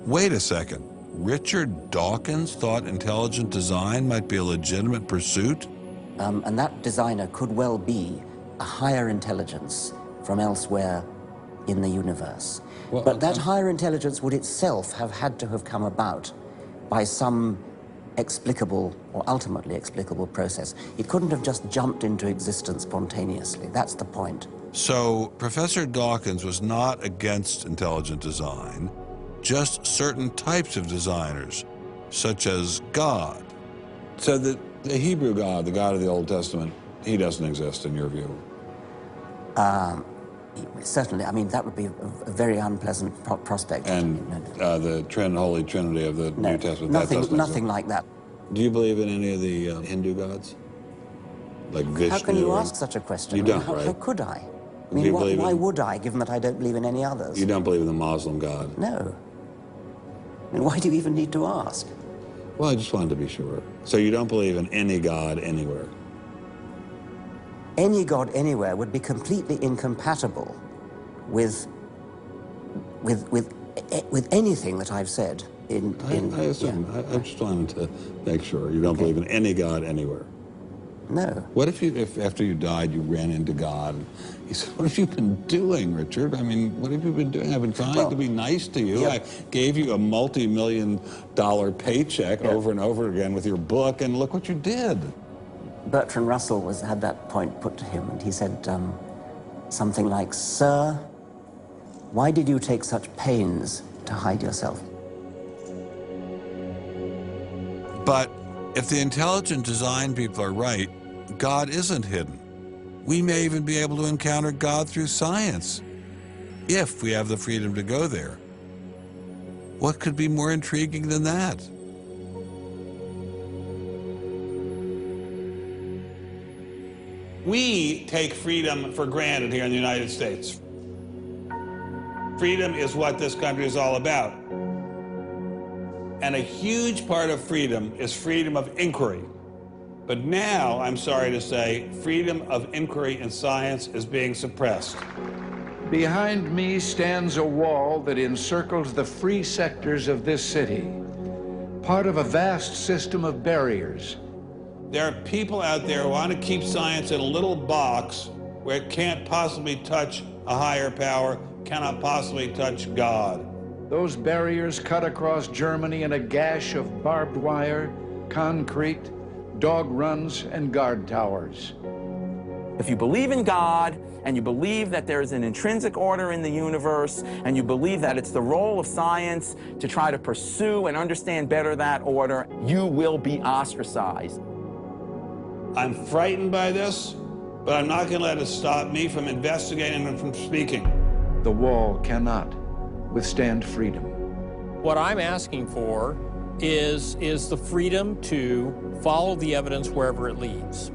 Wait a second. Richard Dawkins thought intelligent design might be a legitimate pursuit? And that designer could well be a higher intelligence from elsewhere in the universe. Well, but that higher intelligence would itself have had to have come about by some explicable or ultimately explicable process. It couldn't have just jumped into existence spontaneously. That's the point. So Professor Dawkins was not against intelligent design, just certain types of designers, such as God. So the Hebrew God, the God of the Old Testament, he doesn't exist in your view? Certainly. I mean, that would be a very unpleasant prospect. And the Holy Trinity of the New Testament, nothing like that. Do you believe in any of the Hindu gods? Like Vishnu? How can you ask such a question? You don't, right? How could I? I mean, why would I, given that I don't believe in any others? You don't believe in the Muslim God? No. I mean, why do you even need to ask? Well, I just wanted to be sure. So you don't believe in any God anywhere? Any God anywhere would be completely incompatible with anything that I've said. I assume. Yeah. I just wanted to make sure. You don't believe in any God anywhere? No. What if after you died you ran into God? He said, what have you been doing, Richard? I mean, what have you been doing? I've been trying to be nice to you. Yeah. I gave you a multi-million-dollar paycheck over and over again with your book, and look what you did. Bertrand Russell had that point put to him, and he said something like, "Sir, why did you take such pains to hide yourself?" But if the intelligent design people are right, God isn't hidden. We may even be able to encounter God through science, if we have the freedom to go there. What could be more intriguing than that? We take freedom for granted here in the United States. Freedom is what this country is all about. And a huge part of freedom is freedom of inquiry. But now, I'm sorry to say, freedom of inquiry in science is being suppressed. Behind me stands a wall that encircles the free sectors of this city, part of a vast system of barriers. There are people out there who want to keep science in a little box where it can't possibly touch a higher power, cannot possibly touch God. Those barriers cut across Germany in a gash of barbed wire, concrete, dog runs, and guard towers. If you believe in God, and you believe that there is an intrinsic order in the universe, and you believe that it's the role of science to try to pursue and understand better that order, you will be ostracized. I'm frightened by this, but I'm not going to let it stop me from investigating and from speaking. The wall cannot withstand freedom. What I'm asking for is the freedom to follow the evidence wherever it leads.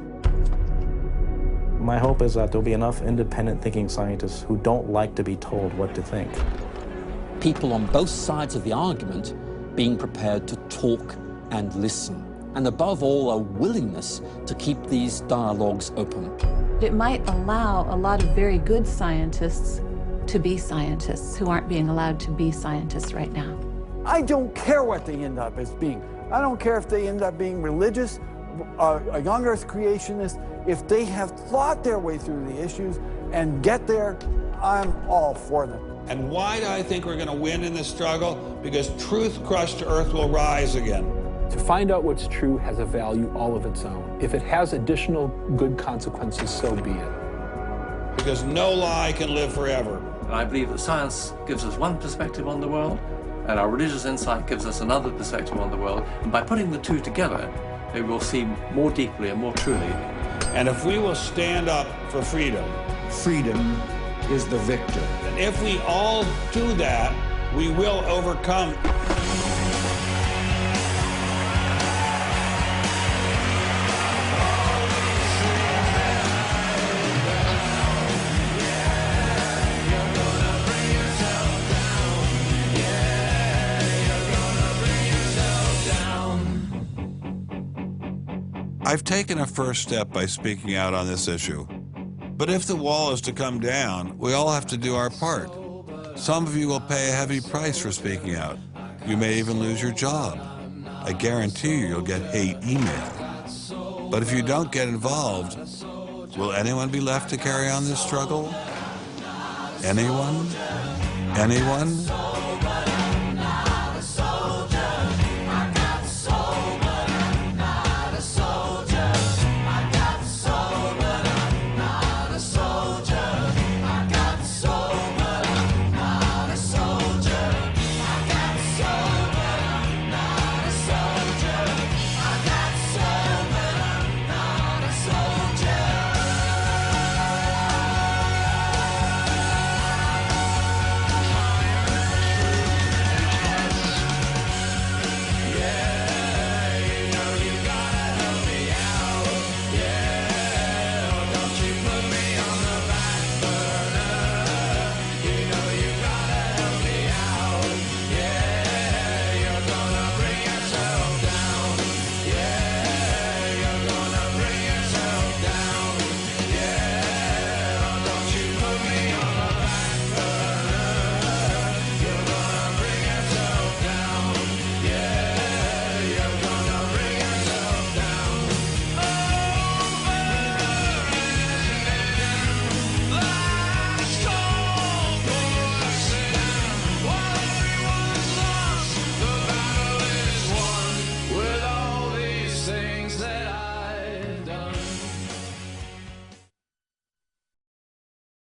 My hope is that there'll be enough independent thinking scientists who don't like to be told what to think. People on both sides of the argument being prepared to talk and listen. And above all, a willingness to keep these dialogues open. It might allow a lot of very good scientists to be scientists who aren't being allowed to be scientists right now. I don't care what they end up as being. I don't care if they end up being religious, a young earth creationist. If they have thought their way through the issues and get there, I'm all for them. And why do I think we're going to win in this struggle? Because truth crushed to earth will rise again. To find out what's true has a value all of its own. If it has additional good consequences, so be it. Because no lie can live forever. And I believe that science gives us one perspective on the world, and our religious insight gives us another perspective on the world. And by putting the two together, they will see more deeply and more truly. And if we will stand up for freedom, freedom is the victor. If we all do that, we will overcome. I've taken a first step by speaking out on this issue. But if the wall is to come down, we all have to do our part. Some of you will pay a heavy price for speaking out. You may even lose your job. I guarantee you'll get hate email. But if you don't get involved, will anyone be left to carry on this struggle? Anyone? Anyone?